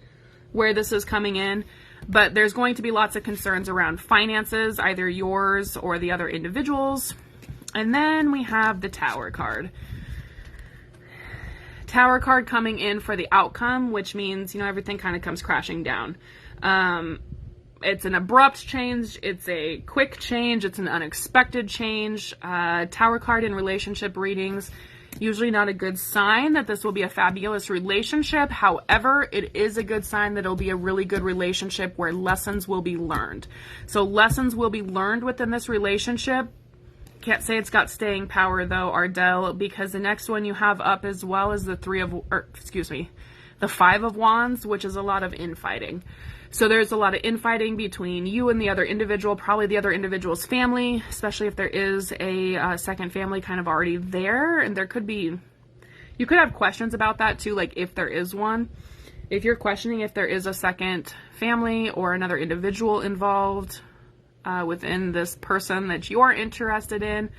where this is coming in. But there's going to be lots of concerns around finances, either yours or the other individuals. And then we have the Tower card. Tower card coming in for the outcome, which means, everything kind of comes crashing down. It's an abrupt change. It's a quick change. It's an unexpected change. Tower card in relationship readings, usually not a good sign that this will be a fabulous relationship. However, it is a good sign that it'll be a really good relationship where lessons will be learned. So lessons will be learned within this relationship. Can't say it's got staying power though, Ardell, because the next one you have up as well is the the Five of Wands, which is a lot of infighting. So there's a lot of infighting between you and the other individual, probably the other individual's family, especially if there is a second family kind of already there. And there could be, you could have questions about that too, like if there is one. If you're questioning if there is a second family or another individual involved within this person that you're interested in,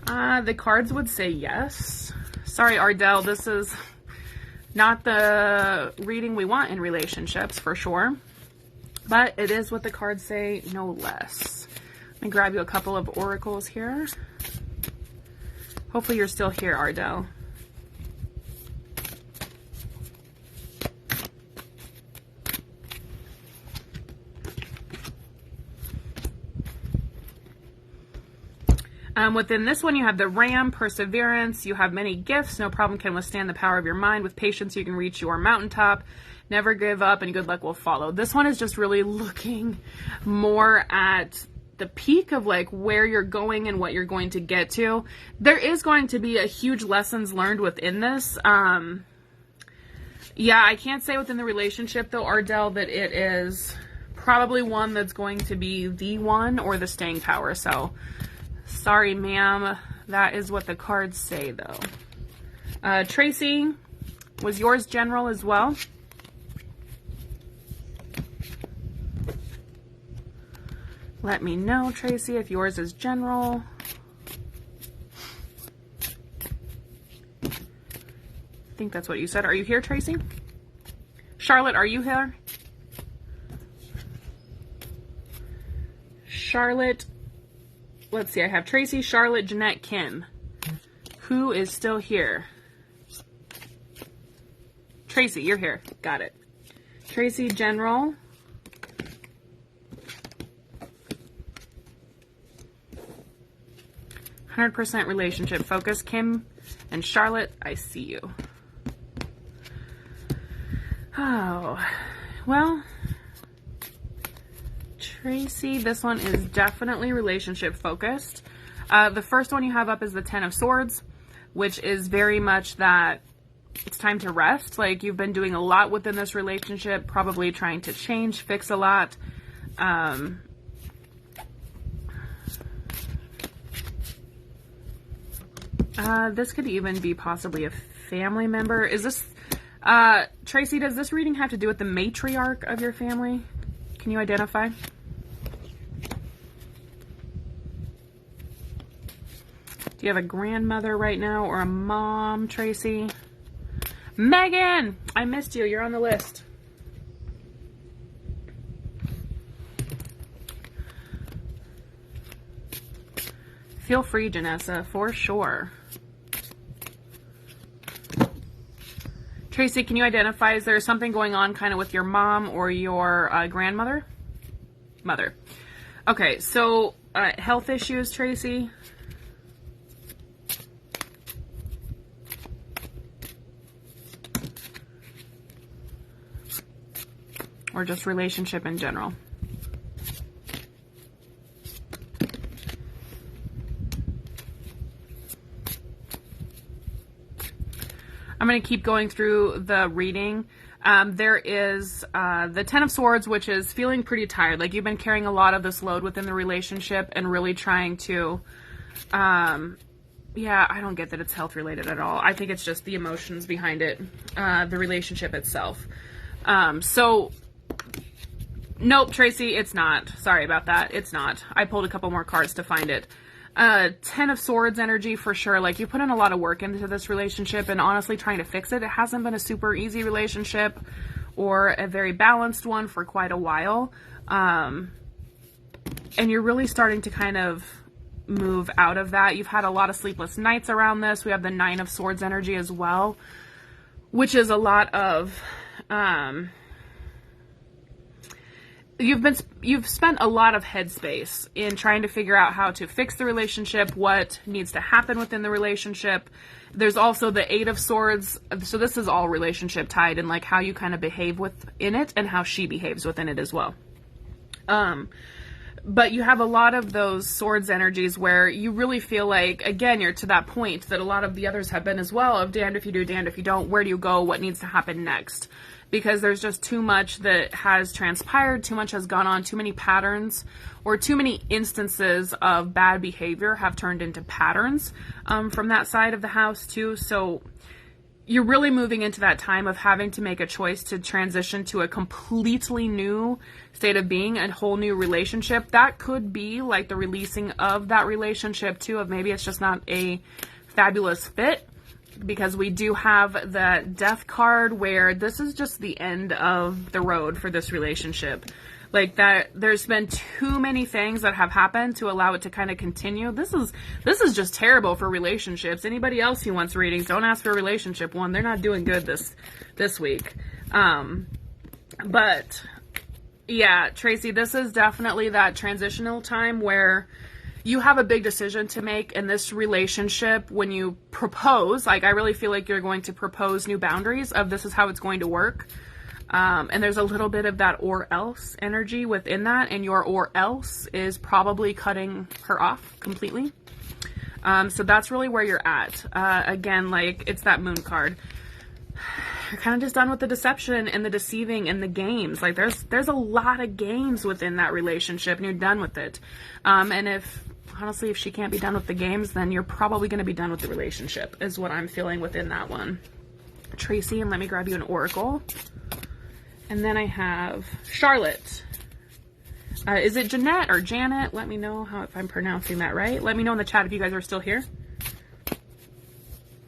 the cards would say yes. Sorry, Ardell, this is not the reading we want in relationships for sure. But it is what the cards say, no less. Let me grab you a couple of oracles here. Hopefully you're still here, Ardell. Within this one, you have the Ram, perseverance. You have many gifts. No problem can withstand the power of your mind. With patience, you can reach your mountaintop. Never give up, and good luck will follow. This one is just really looking more at the peak of like where you're going and what you're going to get to. There is going to be a huge lessons learned within this. Yeah, I can't say within the relationship though, Ardell, that it is probably one that's going to be the one or the staying power. So sorry, ma'am. That is what the cards say though. Tracy, was yours general as well? Let me know, Tracy, if yours is general. I think that's what you said. Are you here, Tracy? Charlotte, are you here? Charlotte, let's see, I have Tracy, Charlotte, Jeanette, Kim. Who is still here? Tracy, you're here. Got it. Tracy, general. 100% relationship focus. Kim and Charlotte, I see you. Oh, well, Tracy, this one is definitely relationship focused. The first one you have up is the Ten of Swords, which is very much that it's time to rest. Like, you've been doing a lot within this relationship, probably trying to change, fix a lot. This could even be possibly a family member. Is this, Tracy, does this reading have to do with the matriarch of your family? Can you identify? Do you have a grandmother right now or a mom, Tracy? Megan, I missed you. You're on the list. Feel free, Janessa, for sure. Tracy, can you identify, is there something going on kind of with your mom or your grandmother? Mother. Okay, so health issues, Tracy? Or just relationship in general? I'm going to keep going through the reading. There is the Ten of Swords, which is feeling pretty tired. Like, you've been carrying a lot of this load within the relationship and really trying to, yeah, I don't get that it's health related at all. I think it's just the emotions behind it, the relationship itself. So, nope, Tracy, it's not. Sorry about that. It's not. I pulled a couple more cards to find it. Ten of Swords energy for sure. Like, you put in a lot of work into this relationship, and honestly trying to fix it. It hasn't been a super easy relationship or a very balanced one for quite a while. And you're really starting to kind of move out of that. You've had a lot of sleepless nights around this. We have the Nine of Swords energy as well, which is a lot of, you've spent a lot of headspace in trying to figure out how to fix the relationship, what needs to happen within the relationship. There's also the Eight of Swords. So this is all relationship tied, and like how you kind of behave within it and how she behaves within it as well. But you have a lot of those swords energies where you really feel like, again, you're to that point that a lot of the others have been as well, of damned if you do, damned if you don't. Where do you go? What needs to happen next? Because there's just too much that has transpired, too much has gone on, too many patterns, or too many instances of bad behavior have turned into patterns from that side of the house too. So you're really moving into that time of having to make a choice to transition to a completely new state of being, a whole new relationship. That could be like the releasing of that relationship too, of maybe it's just not a fabulous fit. Because we do have the Death card where this is just the end of the road for this relationship. Like, that there's been too many things that have happened to allow it to kind of continue. This is just terrible for relationships. Anybody else who wants readings, don't ask for a relationship one. They're not doing good this week. But yeah, Tracy, this is definitely that transitional time where you have a big decision to make in this relationship. When you propose, like, I really feel like you're going to propose new boundaries of this is how it's going to work. And there's a little bit of that or else energy within that, and your or else is probably cutting her off completely. So that's really where you're at. Again, like, it's that Moon card. You're kind of just done with the deception and the deceiving and the games. Like, there's a lot of games within that relationship, and you're done with it. And honestly, if she can't be done with the games, then you're probably going to be done with the relationship, is what I'm feeling within that one. Tracy, and let me grab you an oracle. And then I have Charlotte. Is it Jeanette or Janet? Let me know if I'm pronouncing that right. Let me know in the chat if you guys are still here.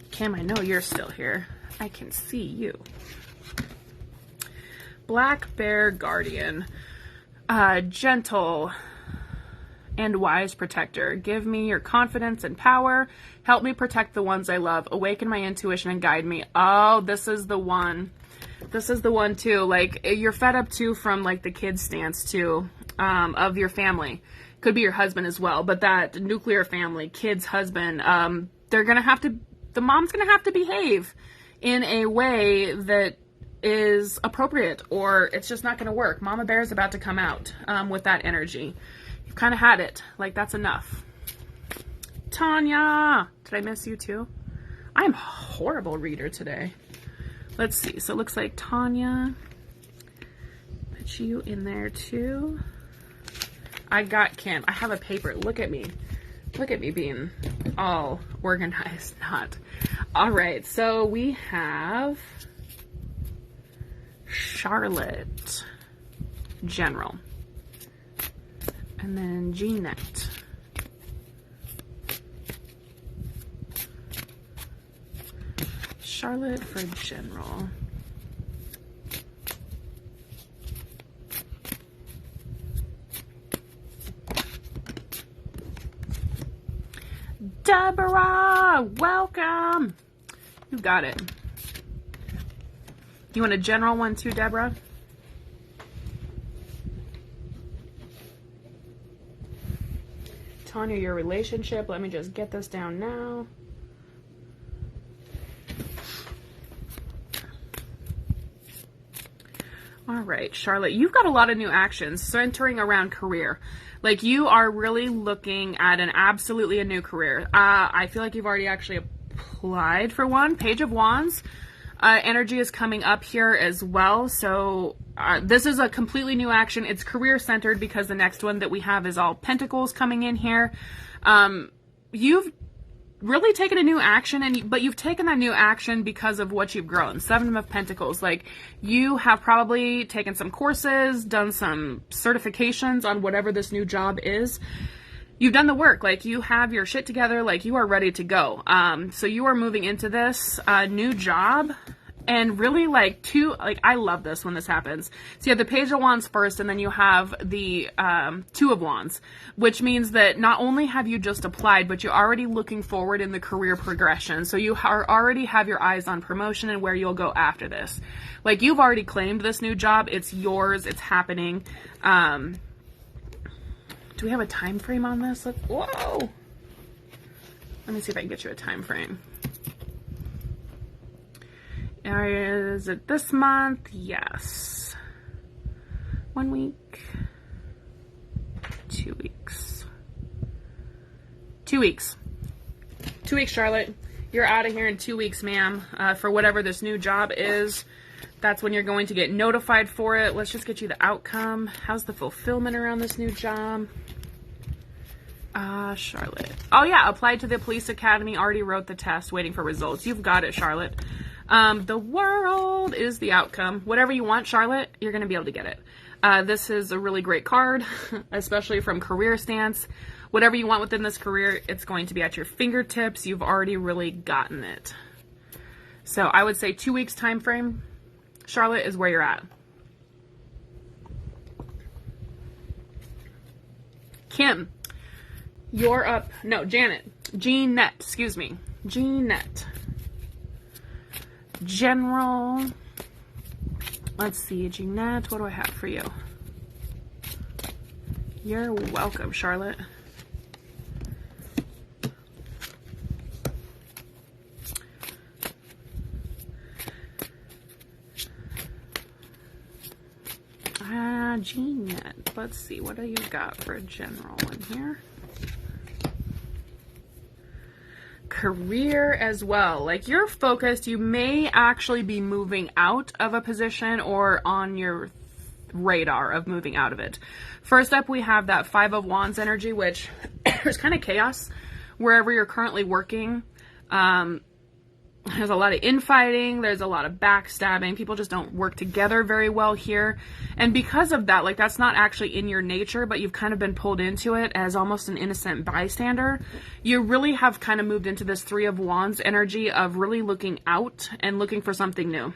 Kim, I know you're still here. I can see you. Black Bear Guardian. Gentle and wise protector. Give me your confidence and power. Help me protect the ones I love. Awaken my intuition and guide me. Oh, this is the one. This is the one too. Like, you're fed up too from like the kids' stance too, of your family. Could be your husband as well, but that nuclear family, kids, husband, they're going to have to, the mom's going to have to behave in a way that is appropriate, or it's just not going to work. Mama Bear is about to come out with that energy. You've kind of had it. Like, that's enough. Tanya, did I miss you too? I'm a horrible reader today. Let's see. So it looks like Tanya, put you in there too. I got Kim. I have a paper. Look at me. Look at me being all organized. Not. All right. So we have Charlotte, General, and then Jeanette. Charlotte for General. Deborah, welcome. You got it. You want a general one too, Deborah? Tanya, your relationship. Let me just get this down now. All right, Charlotte, you've got a lot of new actions centering around career. Like, you are really looking at absolutely a new career. I feel like you've already actually applied for one. Page of Wands. Energy is coming up here as well. So this is a completely new action. It's career centered because the next one that we have is all Pentacles coming in here. You've really taken a new action, but you've taken that new action because of what you've grown. Seven of Pentacles. Like, you have probably taken some courses, done some certifications on whatever this new job is. You've done the work. Like, you have your shit together. Like, you are ready to go. So you are moving into this new job. And really, I love this when this happens. So you have the Page of Wands first, and then you have the Two of Wands, which means that not only have you just applied, but you're already looking forward in the career progression. So you already have your eyes on promotion and where you'll go after this. Like, you've already claimed this new job. It's yours. It's happening. Do we have a time frame on this? Whoa! Let me see if I can get you a time frame. Is it this month? Yes. 1 week. 2 weeks. 2 weeks. 2 weeks, Charlotte. You're out of here in 2 weeks, ma'am. For whatever this new job is. That's when you're going to get notified for it. Let's just get you the outcome. How's the fulfillment around this new job? Charlotte. Oh, yeah. Applied to the police academy. Already wrote the test. Waiting for results. You've got it, Charlotte. The world is the outcome. Whatever you want, Charlotte, you're going to be able to get it. This is a really great card, especially from career stance. Whatever you want within this career, it's going to be at your fingertips. You've already really gotten it. So I would say 2 weeks time frame, Charlotte, is where you're at. Kim, you're up. No, Jeanette, excuse me. Jeanette. General. Let's see, Jeanette, what do I have for you? You're welcome, Charlotte. Jeanette, let's see, what do you got for a general in here? Career as well. Like, you're focused. You may actually be moving out of a position or on your radar of moving out of it. First up, we have that Five of Wands energy, which there's kind of chaos wherever you're currently working. There's a lot of infighting. There's a lot of backstabbing. People just don't work together very well here. And because of that, like, that's not actually in your nature, but you've kind of been pulled into it as almost an innocent bystander. You really have kind of moved into this Three of Wands energy of really looking out and looking for something new.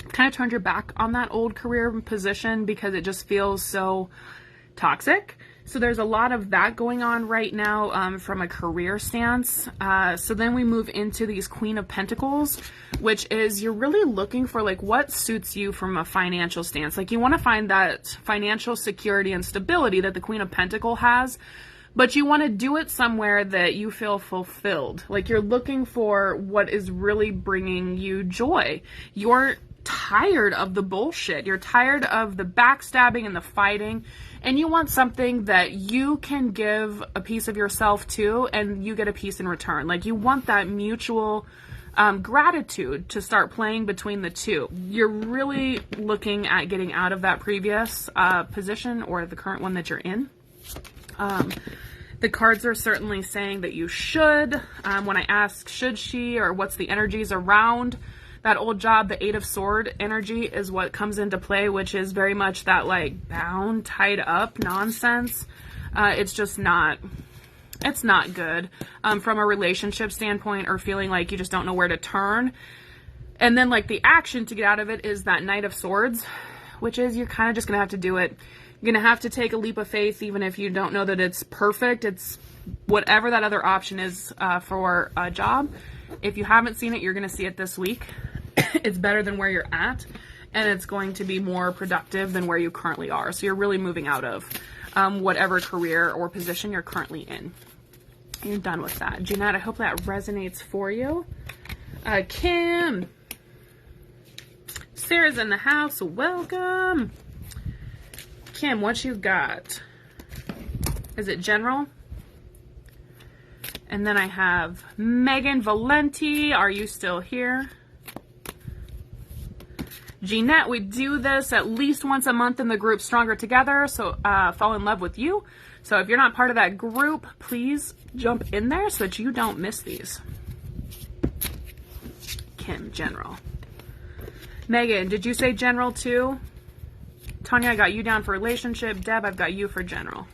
Kind of turned your back on that old career position because it just feels so toxic. So there's a lot of that going on right now from a career stance. So then we move into these Queen of Pentacles, which is you're really looking for like what suits you from a financial stance. Like you want to find that financial security and stability that the Queen of Pentacles has, but you want to do it somewhere that you feel fulfilled. Like you're looking for what is really bringing you joy. You're tired of the bullshit. You're tired of the backstabbing and the fighting, and you want something that you can give a piece of yourself to and you get a piece in return. Like you want that mutual gratitude to start playing between the two. You're really looking at getting out of that previous position or the current one that you're in. The cards are certainly saying that you should. When I ask should she or what's the energies around that old job, the Eight of Sword energy is what comes into play, which is very much that like bound, tied up nonsense. It's just not, it's not good from a relationship standpoint, or feeling like you just don't know where to turn. And then like the action to get out of it is that Knight of Swords, which is you're kind of just going to have to do it. You're going to have to take a leap of faith, even if you don't know that it's perfect. It's whatever that other option is for a job. If you haven't seen it, you're going to see it this week. It's better than where you're at, and it's going to be more productive than where you currently are. So you're really moving out of whatever career or position you're currently in. You're done with that. Jeanette, I hope that resonates for you. Kim. Sarah's in the house. Welcome. Kim, what you got? Is it general? And then I have Megan Valenti. Are you still here? Jeanette, we do this at least once a month in the group Stronger Together. So fall in love with you. So if you're not part of that group, please jump in there so that you don't miss these. Kim, general. Megan, did you say general too? Tanya, I got you down for relationship. Deb, I've got you for general.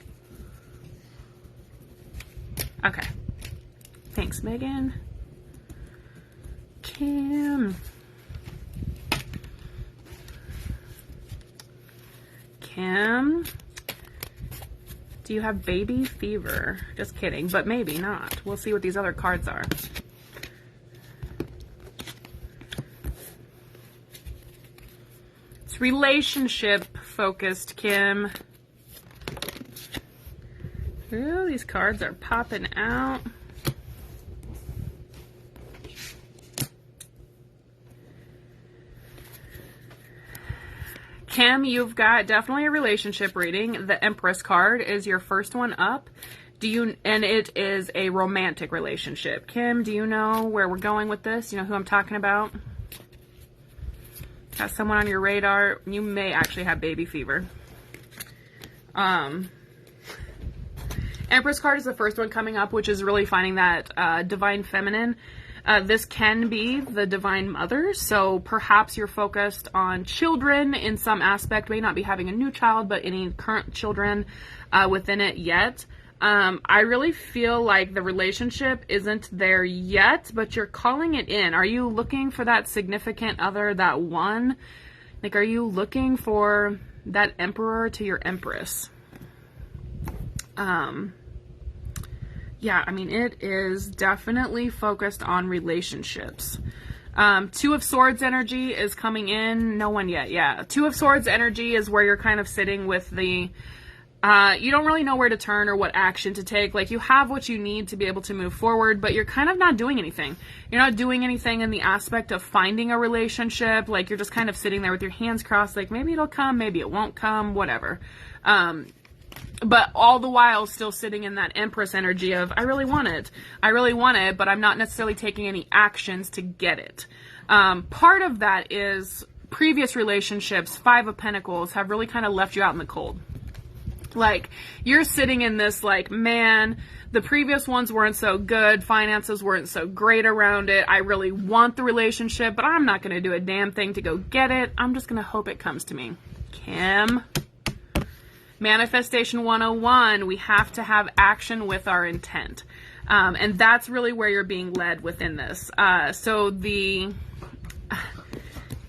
Okay. Thanks, Megan. Kim. Kim. Do you have baby fever? Just kidding, but maybe not. We'll see what these other cards are. It's relationship focused, Kim. Ooh, these cards are popping out. Kim, you've got definitely a relationship reading. The Empress card is your first one up. And it is a romantic relationship. Kim, do you know where we're going with this? You know who I'm talking about? Got someone on your radar. You may actually have baby fever. Empress card is the first one coming up, which is really finding that divine feminine. This can be the divine mother, so perhaps you're focused on children in some aspect, may not be having a new child, but any current children within it yet. I really feel like the relationship isn't there yet, but you're calling it in. Are you looking for that significant other, that one? Like, are you looking for that emperor to your empress? Yeah, I mean, it is definitely focused on relationships. Two of Swords energy is coming in. No one yet, yeah. Two of Swords energy is where you're kind of sitting with the, you don't really know where to turn or what action to take. Like, you have what you need to be able to move forward, but you're kind of not doing anything. You're not doing anything in the aspect of finding a relationship. Like, you're just kind of sitting there with your hands crossed, like, maybe it'll come, maybe it won't come, whatever. But all the while still sitting in that Empress energy of, I really want it, but I'm not necessarily taking any actions to get it. Part of that is previous relationships, Five of Pentacles, have really kind of left you out in the cold. Like, you're sitting in this, like, man, the previous ones weren't so good, finances weren't so great around it, I really want the relationship, but I'm not going to do a damn thing to go get it, I'm just going to hope it comes to me. Kim. Manifestation 101, we have to have action with our intent. And that's really where you're being led within this. So the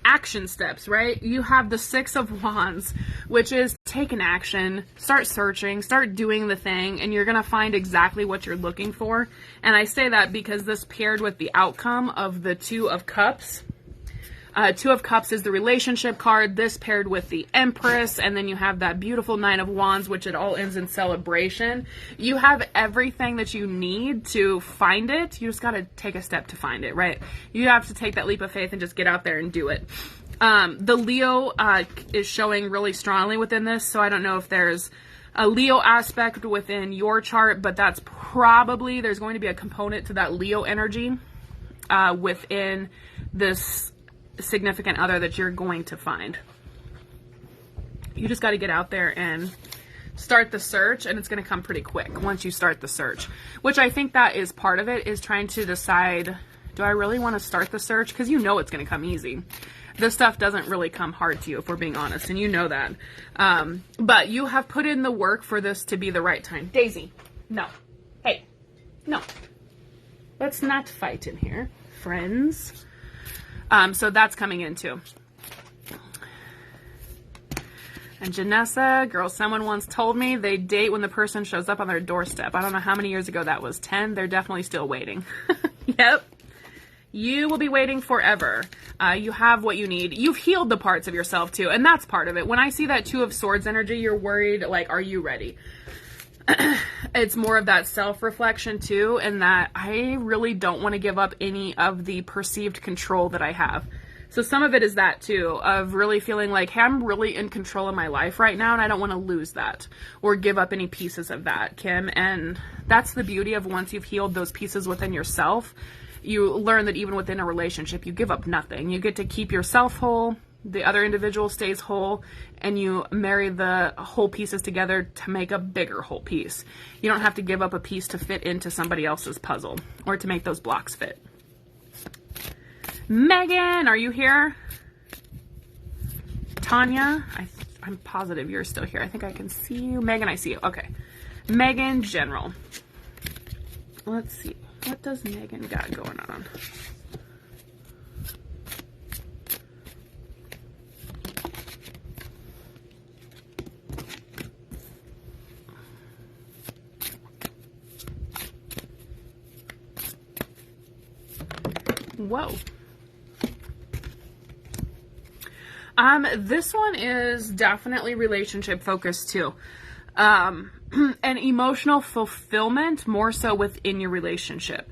action steps, right? You have the Six of Wands, which is take an action, start searching, start doing the thing, and you're going to find exactly what you're looking for. And I say that because this paired with the outcome of the Two of Cups. Two of Cups is the relationship card. This paired with the Empress, and then you have that beautiful Nine of Wands, which it all ends in celebration. You have everything that you need to find it. You just got to take a step to find it, right? You have to take that leap of faith and just get out there and do it. The Leo is showing really strongly within this, so I don't know if there's a Leo aspect within your chart, but that's probably, there's going to be a component to that Leo energy within this significant other that you're going to find. You just got to get out there and start the search, and it's going to come pretty quick once you start the search, which I think that is part of it, is trying to decide, do I really want to start the search? Because you know it's going to come easy. This stuff doesn't really come hard to you, if we're being honest, and you know that. But you have put in the work for this to be the right time. Daisy, no. Hey, no. Let's not fight in here, friends. So that's coming in too. And Janessa, girl, someone once told me they date when the person shows up on their doorstep. I don't know how many years ago that was. 10. They're definitely still waiting. Yep. You will be waiting forever. You have what you need. You've healed the parts of yourself too. And that's part of it. When I see that Two of Swords energy, you're worried, like, are you ready? It's more of that self-reflection too, and that I really don't want to give up any of the perceived control that I have. So some of it is that too, of really feeling like, hey, I'm really in control of my life right now, and I don't want to lose that or give up any pieces of that, Kim. And that's the beauty of once you've healed those pieces within yourself, you learn that even within a relationship, you give up nothing. You get to keep yourself whole, the other individual stays whole, and you marry the whole pieces together to make a bigger whole piece. You don't have to give up a piece to fit into somebody else's puzzle or to make those blocks fit. Megan, are you here? Tanya, I'm positive you're still here. I think I can see you. Megan, I see you. Okay. Megan, general. Let's see. What does Megan got going on? Whoa. This one is definitely relationship focused too. And emotional fulfillment more so within your relationship.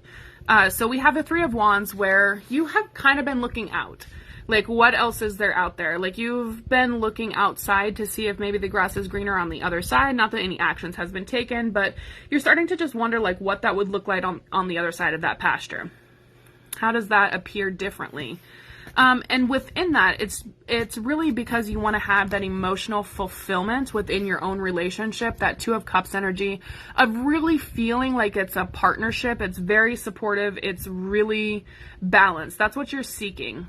So we have the Three of Wands where you have kind of been looking out. Like, what else is there out there? Like, you've been looking outside to see if maybe the grass is greener on the other side. Not that any actions has been taken, but you're starting to just wonder, like, what that would look like on the other side of that pasture. How does that appear differently? And within that, it's really because you want to have that emotional fulfillment within your own relationship, that Two of Cups energy of really feeling like it's a partnership. It's very supportive. It's really balanced. That's what you're seeking.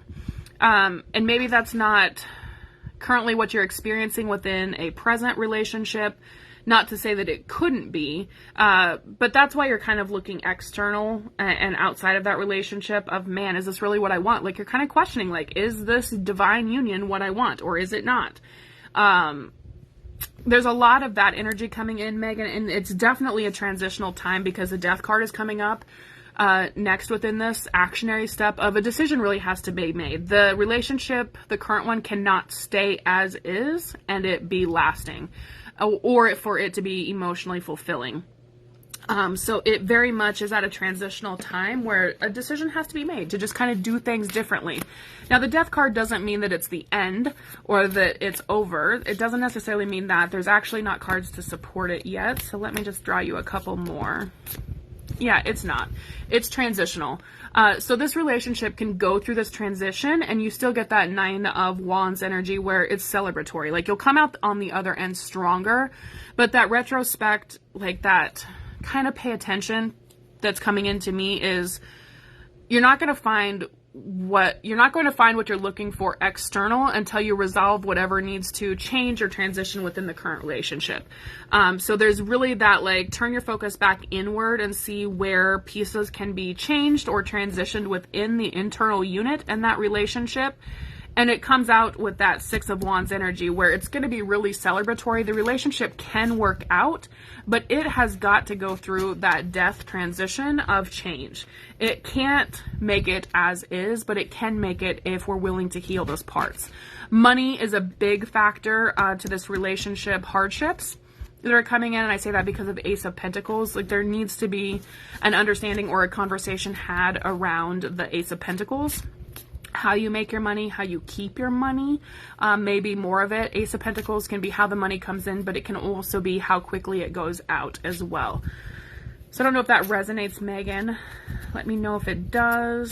And maybe that's not currently what you're experiencing within a present relationship. Not to say that it couldn't be, but that's why you're kind of looking external and outside of that relationship of, man, is this really what I want? Like, you're kind of questioning, like, is this divine union what I want, or is it not? There's a lot of that energy coming in, Megan, and it's definitely a transitional time because the Death card is coming up. Next within this actionary step of a decision really has to be made. The relationship, the current one, cannot stay as is and it be lasting, or for it to be emotionally fulfilling. So it very much is at a transitional time where a decision has to be made to just kind of do things differently. Now, the Death card doesn't mean that it's the end or that it's over. It doesn't necessarily mean that. There's actually not cards to support it yet. So let me just draw you a couple more. Yeah, it's not. It's transitional. So this relationship can go through this transition and you still get that Nine of Wands energy where it's celebratory. Like, you'll come out on the other end stronger, but that retrospect, like that kind of pay attention that's coming into me is you're not going to find what you're looking for external until you resolve whatever needs to change or transition within the current relationship. So there's really that, like, turn your focus back inward and see where pieces can be changed or transitioned within the internal unit and that relationship, And it comes out with that Six of Wands energy where it's going to be really celebratory. The relationship can work out, but it has got to go through that death transition of change. It can't make it as is, but it can make it if we're willing to heal those parts. Money is a big factor to this relationship hardships that are coming in, and I say that because of Ace of Pentacles. Like, there needs to be an understanding or a conversation had around the Ace of Pentacles. How you make your money, how you keep your money, maybe more of it. Ace of Pentacles can be how the money comes in, but it can also be how quickly it goes out as well. So I don't know if that resonates, Megan. Let me know if it does.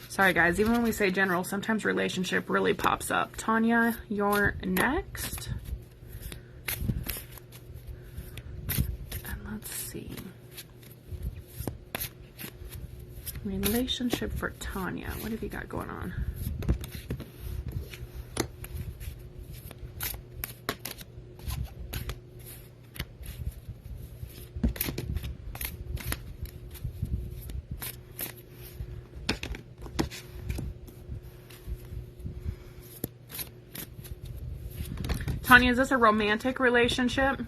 Sorry guys, even when we say general, sometimes relationship really pops up. Tanya, you're next. And let's see. Relationship for Tanya. What have you got going on? Tanya, is this a romantic relationship?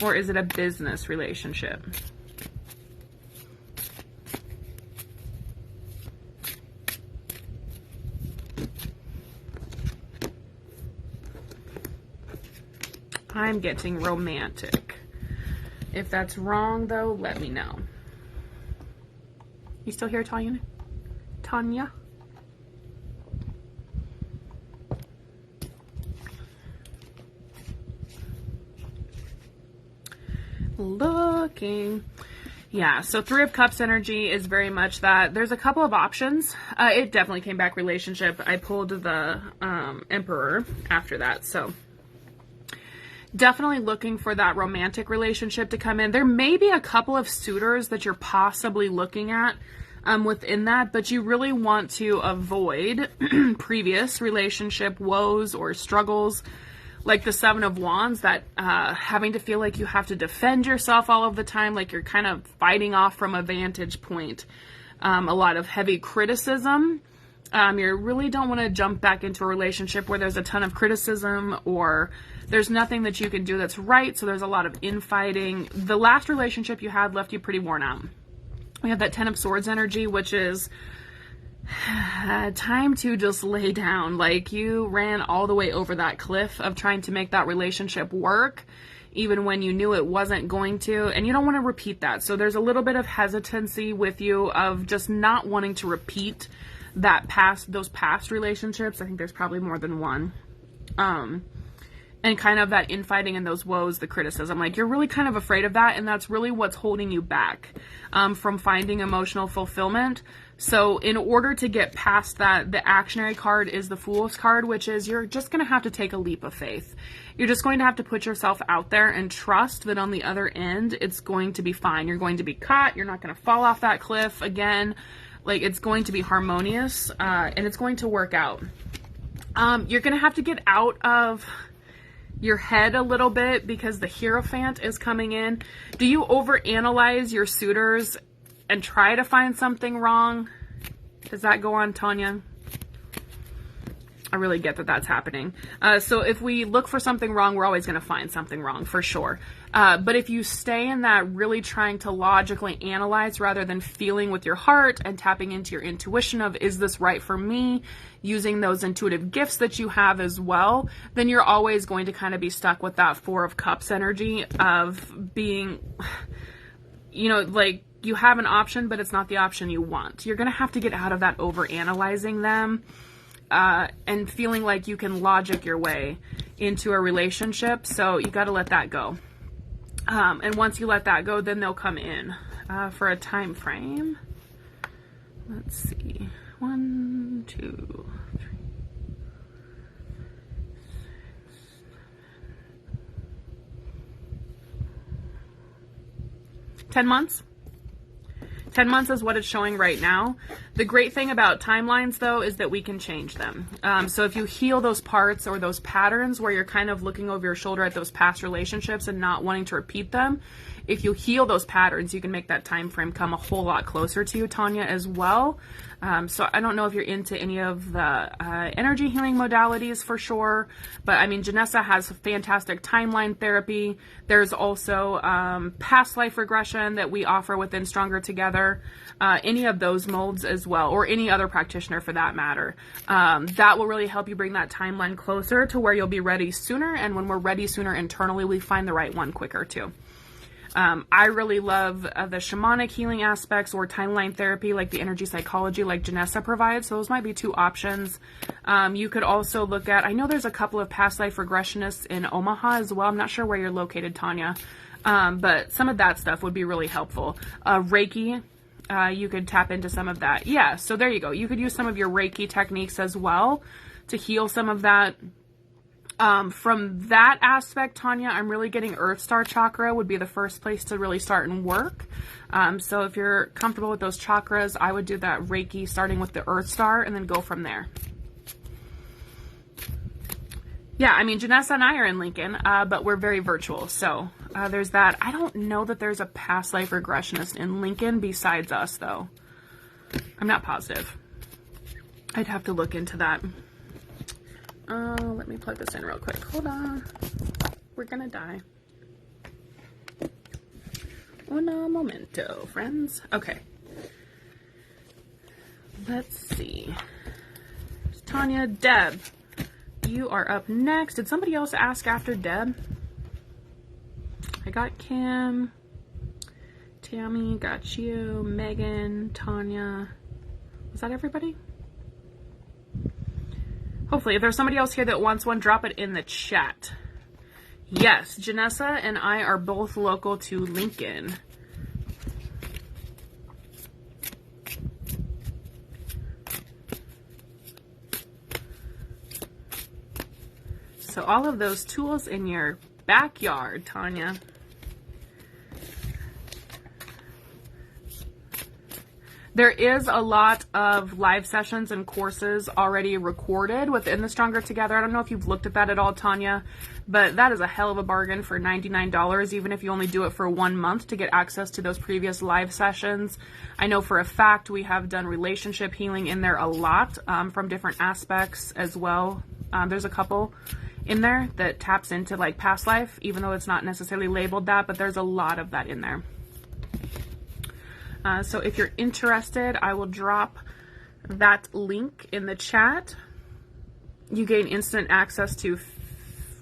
Or is it a business relationship? I'm getting romantic. If that's wrong, though, let me know. You still here, Tanya? Tanya? Looking. Yeah, so Three of Cups energy is very much that. There's a couple of options. It definitely came back relationship. I pulled the Emperor after that, so definitely looking for that romantic relationship to come in. There may be a couple of suitors that you're possibly looking at within that, but you really want to avoid previous relationship woes or struggles, like the Seven of Wands, that having to feel like you have to defend yourself all of the time, like you're kind of fighting off from a vantage point. A lot of heavy criticism. You really don't want to jump back into a relationship where there's a ton of criticism or there's nothing that you can do that's right, so there's a lot of infighting. The last relationship you had left you pretty worn out. We have that Ten of Swords energy, which is time to just lay down. Like, you ran all the way over that cliff of trying to make that relationship work, even when you knew it wasn't going to, and you don't want to repeat that. So there's a little bit of hesitancy with you of just not wanting to repeat those past relationships. I think there's probably more than one. And kind of that infighting and those woes, the criticism, like you're really kind of afraid of that, and that's really what's holding you back from finding emotional fulfillment. So in order to get past that, the actionary card is the Fool's card, which is you're just going to have to take a leap of faith. You're just going to have to put yourself out there and trust that on the other end, it's going to be fine. You're going to be caught. You're not going to fall off that cliff again. Like, it's going to be harmonious, and it's going to work out. You're going to have to get out of your head a little bit because the Hierophant is coming in. Do you overanalyze your suitors and try to find something wrong? Does that go on, Tanya? I really get that that's happening. So if we look for something wrong, we're always going to find something wrong for sure. But if you stay in that really trying to logically analyze rather than feeling with your heart and tapping into your intuition of, is this right for me? Using those intuitive gifts that you have as well, then you're always going to kind of be stuck with that Four of Cups energy of being, you know, like you have an option, but it's not the option you want. You're going to have to get out of that over-analyzing them and feeling like you can logic your way into a relationship. So you got to let that go. And once you let that go, then they'll come in for a time frame. Let's see. 1, 2, 3, 10 months. 10 months is what it's showing right now. The great thing about timelines, though, is that we can change them. So if you heal those parts or those patterns where you're kind of looking over your shoulder at those past relationships and not wanting to repeat them, if you heal those patterns, you can make that time frame come a whole lot closer to you, Tanya, as well. So I don't know if you're into any of the energy healing modalities for sure, but I mean, Janessa has fantastic timeline therapy. There's also past life regression that we offer within Stronger Together, any of those molds as well, or any other practitioner for that matter. That will really help you bring that timeline closer to where you'll be ready sooner, and when we're ready sooner internally, we find the right one quicker too. I really love the shamanic healing aspects or timeline therapy, like the energy psychology like Janessa provides. So those might be two options. You could also look at, I know there's a couple of past life regressionists in Omaha as well. I'm not sure where you're located, Tanya. But some of that stuff would be really helpful. Reiki, you could tap into some of that. Yeah, so there you go. You could use some of your Reiki techniques as well to heal some of that. From that aspect, Tanya, I'm really getting Earth Star chakra would be the first place to really start and work. So if you're comfortable with those chakras, I would do that Reiki starting with the Earth Star and then go from there. Yeah, I mean, Janessa and I are in Lincoln, but we're very virtual. So there's that. I don't know that there's a past life regressionist in Lincoln besides us, though. I'm not positive. I'd have to look into that. Let me plug this in real quick. Hold on. We're gonna die. Un momento, friends. Okay. Let's see. Tanya, Deb, you are up next. Did somebody else ask after Deb? I got Kim, Tammy, got you, Megan, Tanya. Was that everybody? Hopefully, if there's somebody else here that wants one, drop it in the chat. Yes, Janessa and I are both local to Lincoln. So all of those tools in your backyard, Tanya. There is a lot of live sessions and courses already recorded within the Stronger Together. I don't know if you've looked at that at all, Tanya, but that is a hell of a bargain for $99, even if you only do it for 1 month to get access to those previous live sessions. I know for a fact we have done relationship healing in there a lot from different aspects as well. There's a couple in there that taps into like past life, even though it's not necessarily labeled that, but there's a lot of that in there. So if you're interested, I will drop that link in the chat. You gain instant access to,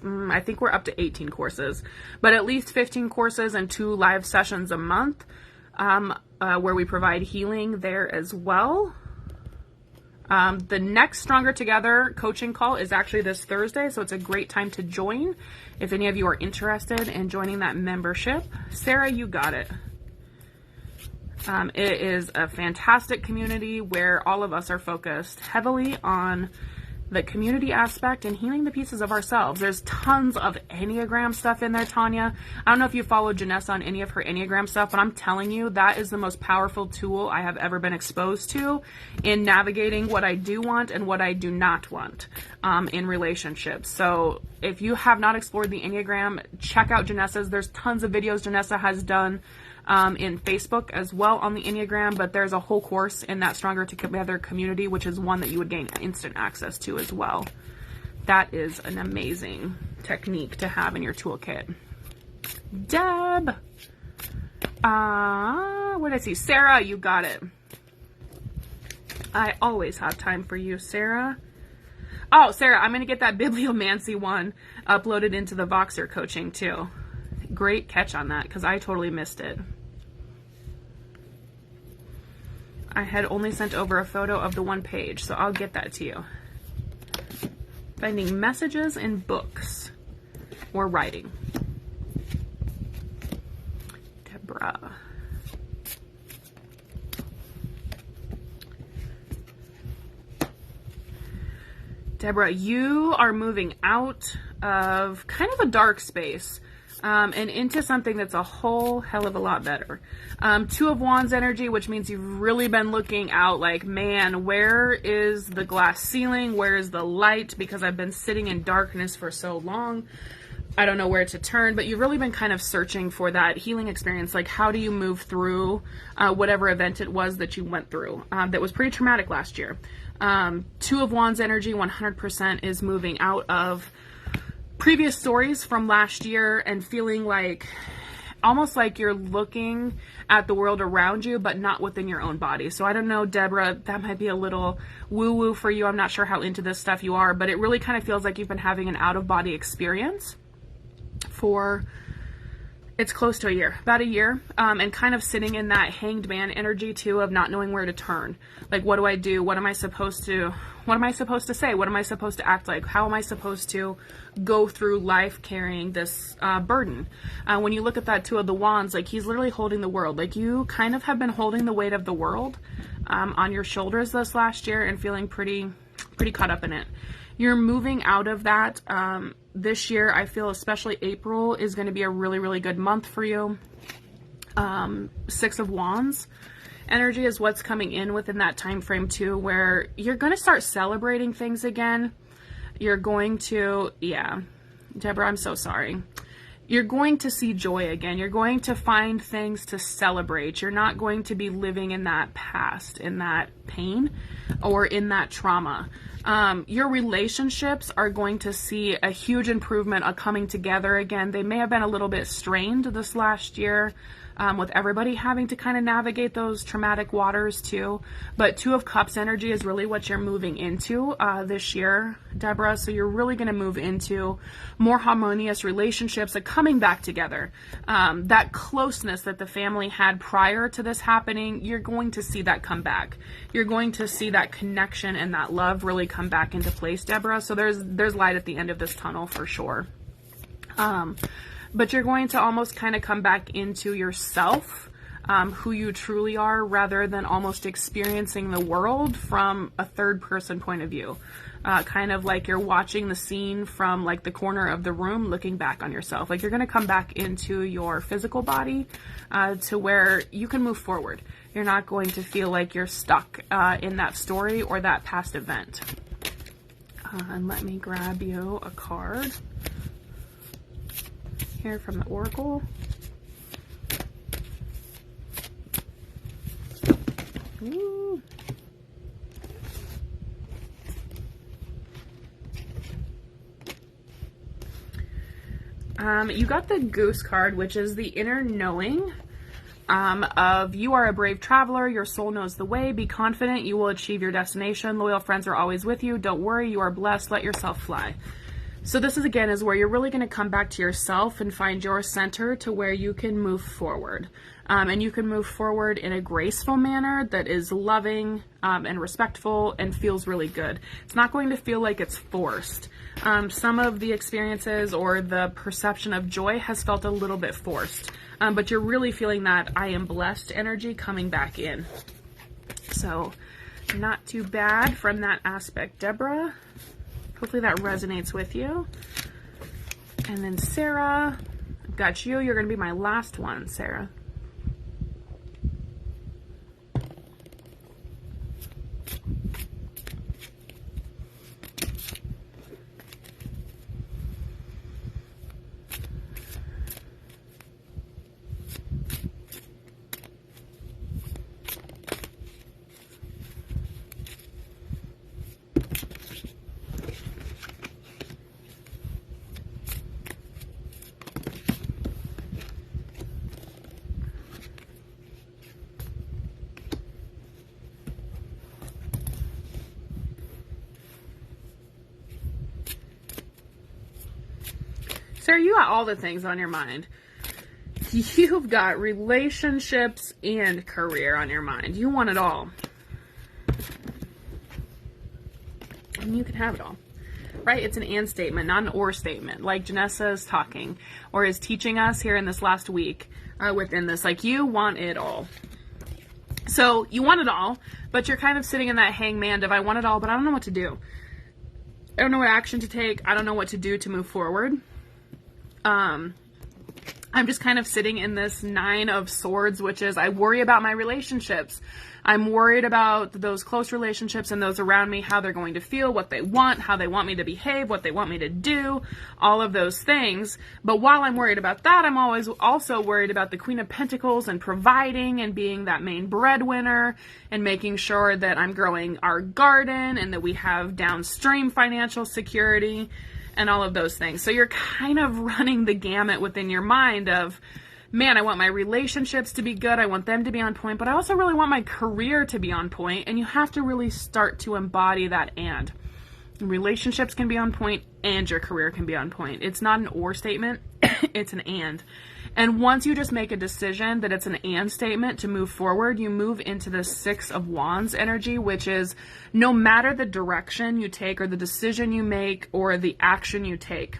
I think we're up to 18 courses, but at least 15 courses and 2 live sessions a month where we provide healing there as well. The next Stronger Together coaching call is actually this Thursday, so it's a great time to join if any of you are interested in joining that membership. Sarah, you got it. It is a fantastic community where all of us are focused heavily on the community aspect and healing the pieces of ourselves. There's tons of Enneagram stuff in there, Tanya. I don't know if you follow Janessa on any of her Enneagram stuff, but I'm telling you, that is the most powerful tool I have ever been exposed to in navigating what I do want and what I do not want in relationships. So if you have not explored the Enneagram, check out Janessa's. There's tons of videos Janessa has done in Facebook as well on the Enneagram, but there's a whole course in that Stronger Together community, which is one that you would gain instant access to as well. That is an amazing technique to have in your toolkit. Deb, what did I see? Sarah, you got it. I always have time for you, Sarah. Oh, Sarah, I'm going to get that bibliomancy one uploaded into the Voxer coaching too. Great catch on that, because I totally missed it. I had only sent over a photo of the one page, so I'll get that to you. Finding messages in books or writing. Deborah. Deborah, you are moving out of kind of a dark space and into something that's a whole hell of a lot better. 2 of Wands energy, which means you've really been looking out like, man, where is the glass ceiling? Where is the light? Because I've been sitting in darkness for so long. I don't know where to turn, but you've really been kind of searching for that healing experience. Like, how do you move through whatever event it was that you went through that was pretty traumatic last year? Two of Wands energy 100% is moving out of previous stories from last year and feeling like almost like you're looking at the world around you, but not within your own body. So I don't know, Deborah, that might be a little woo-woo for you. I'm not sure how into this stuff you are, but it really kind of feels like you've been having an out-of-body experience for, it's close to a year, about a year, and kind of sitting in that hanged man energy too of not knowing where to turn. Like, what do I do? What am I supposed to say? What am I supposed to act like? How am I supposed to go through life carrying this burden? When you look at that Two of the Wands, like, he's literally holding the world. Like, you kind of have been holding the weight of the world on your shoulders this last year and feeling pretty caught up in it. You're moving out of that. This year, I feel especially April is going to be a really, really good month for you. Six of Wands energy is what's coming in within that time frame too, where you're going to start celebrating things again. You're going to, yeah, Deborah, I'm so sorry. You're going to see joy again. You're going to find things to celebrate. You're not going to be living in that past, in that pain, or in that trauma. Your relationships are going to see a huge improvement of coming together again. They may have been a little bit strained this last year, with everybody having to kind of navigate those traumatic waters too. But Two of Cups energy is really what you're moving into this year, Deborah. So you're really going to move into more harmonious relationships, like coming back together. That closeness that the family had prior to this happening, you're going to see that come back. You're going to see that connection and that love really come back into place, Deborah. So there's light at the end of this tunnel for sure. But you're going to almost kind of come back into yourself, who you truly are, rather than almost experiencing the world from a third person point of view. Kind of like you're watching the scene from like the corner of the room, looking back on yourself. Like, you're going to come back into your physical body to where you can move forward. You're not going to feel like you're stuck in that story or that past event. And let me grab you a card here from the Oracle. Ooh. You got the Goose card, which is the inner knowing of you are a brave traveler. Your soul knows the way. Be confident. You will achieve your destination. Loyal friends are always with you. Don't worry. You are blessed. Let yourself fly. So this is, again, is where you're really going to come back to yourself and find your center to where you can move forward. And you can move forward in a graceful manner that is loving and respectful and feels really good. It's not going to feel like it's forced. Some of the experiences or the perception of joy has felt a little bit forced. But you're really feeling that I am blessed energy coming back in. So not too bad from that aspect, Deborah. Hopefully that resonates with you. And then Sarah, I've got you. You're going to be my last one, Sarah. Sarah, you got all the things on your mind. You've got relationships and career on your mind. You want it all. And you can have it all. Right? It's an and statement, not an or statement. Like Janessa is talking or is teaching us here in this last week within this. Like, you want it all. So you want it all, but you're kind of sitting in that hangman of I want it all, but I don't know what to do. I don't know what action to take. I don't know what to do to move forward. I'm just kind of sitting in this 9 of Swords, which is I worry about my relationships. I'm worried about those close relationships and those around me, how they're going to feel, what they want, how they want me to behave, what they want me to do, all of those things. But while I'm worried about that, I'm always also worried about the Queen of Pentacles and providing and being that main breadwinner and making sure that I'm growing our garden and that we have downstream financial security and all of those things. So you're kind of running the gamut within your mind of, man, I want my relationships to be good. I want them to be on point, but I also really want my career to be on point. And you have to really start to embody that and. Relationships can be on point and your career can be on point. It's not an or statement, it's an and. And once you just make a decision that it's an and statement to move forward, you move into the 6 of Wands energy, which is no matter the direction you take or the decision you make or the action you take,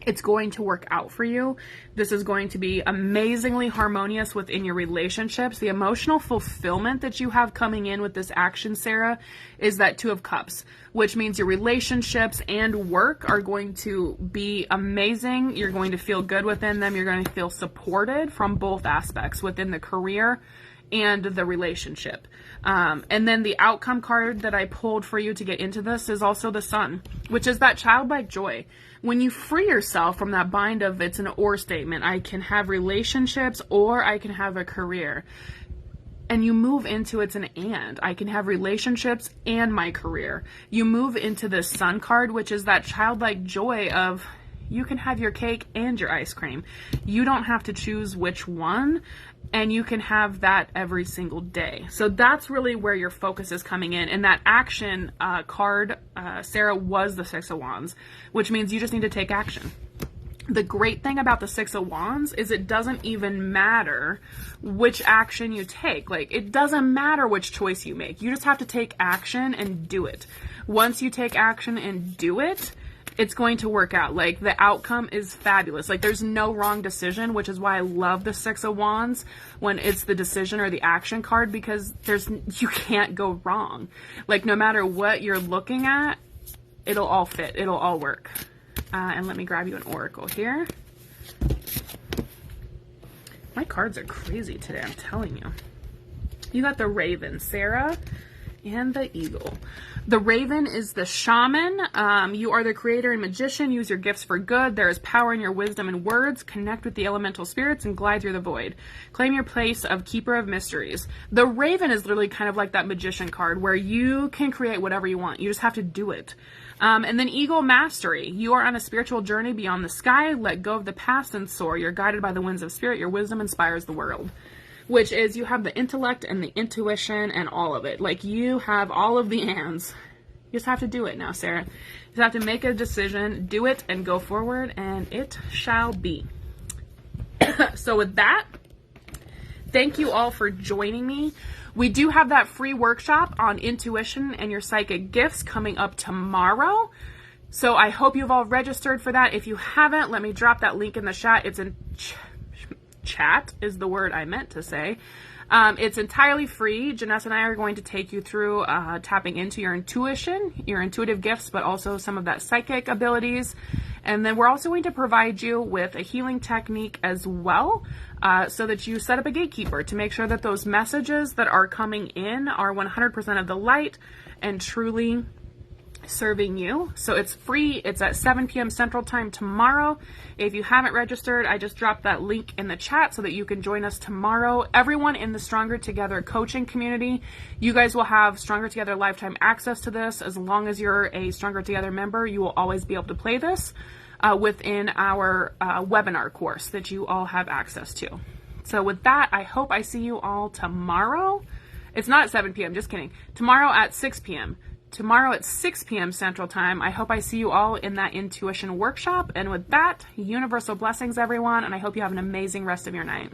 it's going to work out for you. This is going to be amazingly harmonious within your relationships. The emotional fulfillment that you have coming in with this action, Sarah, is that 2 of Cups, which means your relationships and work are going to be amazing. You're going to feel good within them. You're going to feel supported from both aspects within the career and the relationship. And then the outcome card that I pulled for you to get into this is also the Sun, which is that childlike joy. When you free yourself from that bind of it's an or statement, I can have relationships or I can have a career, and you move into it's an and, I can have relationships and my career. You move into the Sun card, which is that childlike joy of you can have your cake and your ice cream. You don't have to choose which one, and you can have that every single day. So that's really where your focus is coming in. And that action card, Sarah, was the 6 of Wands, which means you just need to take action. The great thing about the 6 of Wands is it doesn't even matter which action you take. Like, it doesn't matter which choice you make. You just have to take action and do it. Once you take action and do it, it's going to work out. Like, the outcome is fabulous. Like, there's no wrong decision, which is why I love the 6 of Wands when it's the decision or the action card, because you can't go wrong. Like, no matter what you're looking at, it'll all fit. It'll all work. And let me grab you an oracle here. My cards are crazy today, I'm telling you. You got the Raven, Sarah, and the Eagle. The Raven is the shaman. You are the creator and magician. Use your gifts for good. There is power in your wisdom and words. Connect with the elemental spirits and glide through the void. Claim your place of keeper of mysteries. The Raven is literally kind of like that magician card where you can create whatever you want. You just have to do it. And then Eagle, mastery. You are on a spiritual journey beyond the sky. Let go of the past and soar. You're guided by the winds of spirit. Your wisdom inspires the world. Which is, you have the intellect and the intuition and all of it. Like, you have all of the ands. You just have to do it now, Sarah. You just have to make a decision, do it, and go forward, and it shall be. So with that, thank you all for joining me. We do have that free workshop on intuition and your psychic gifts coming up tomorrow. So I hope you've all registered for that. If you haven't, let me drop that link in the chat. It's in chat is the word I meant to say. It's entirely free. Janessa and I are going to take you through tapping into your intuition, your intuitive gifts, but also some of that psychic abilities. And then we're also going to provide you with a healing technique as well, so that you set up a gatekeeper to make sure that those messages that are coming in are 100% of the light and truly serving you. So it's free. It's at 7 p.m. Central Time tomorrow. If you haven't registered, I just dropped that link in the chat so that you can join us tomorrow. Everyone in the Stronger Together coaching community, you guys will have Stronger Together lifetime access to this. As long as you're a Stronger Together member, you will always be able to play this within our webinar course that you all have access to. So with that, I hope I see you all tomorrow. It's not at 7 p.m., just kidding. Tomorrow at 6 p.m. Tomorrow at 6 p.m. Central Time. I hope I see you all in that intuition workshop. And with that, universal blessings, everyone. And I hope you have an amazing rest of your night.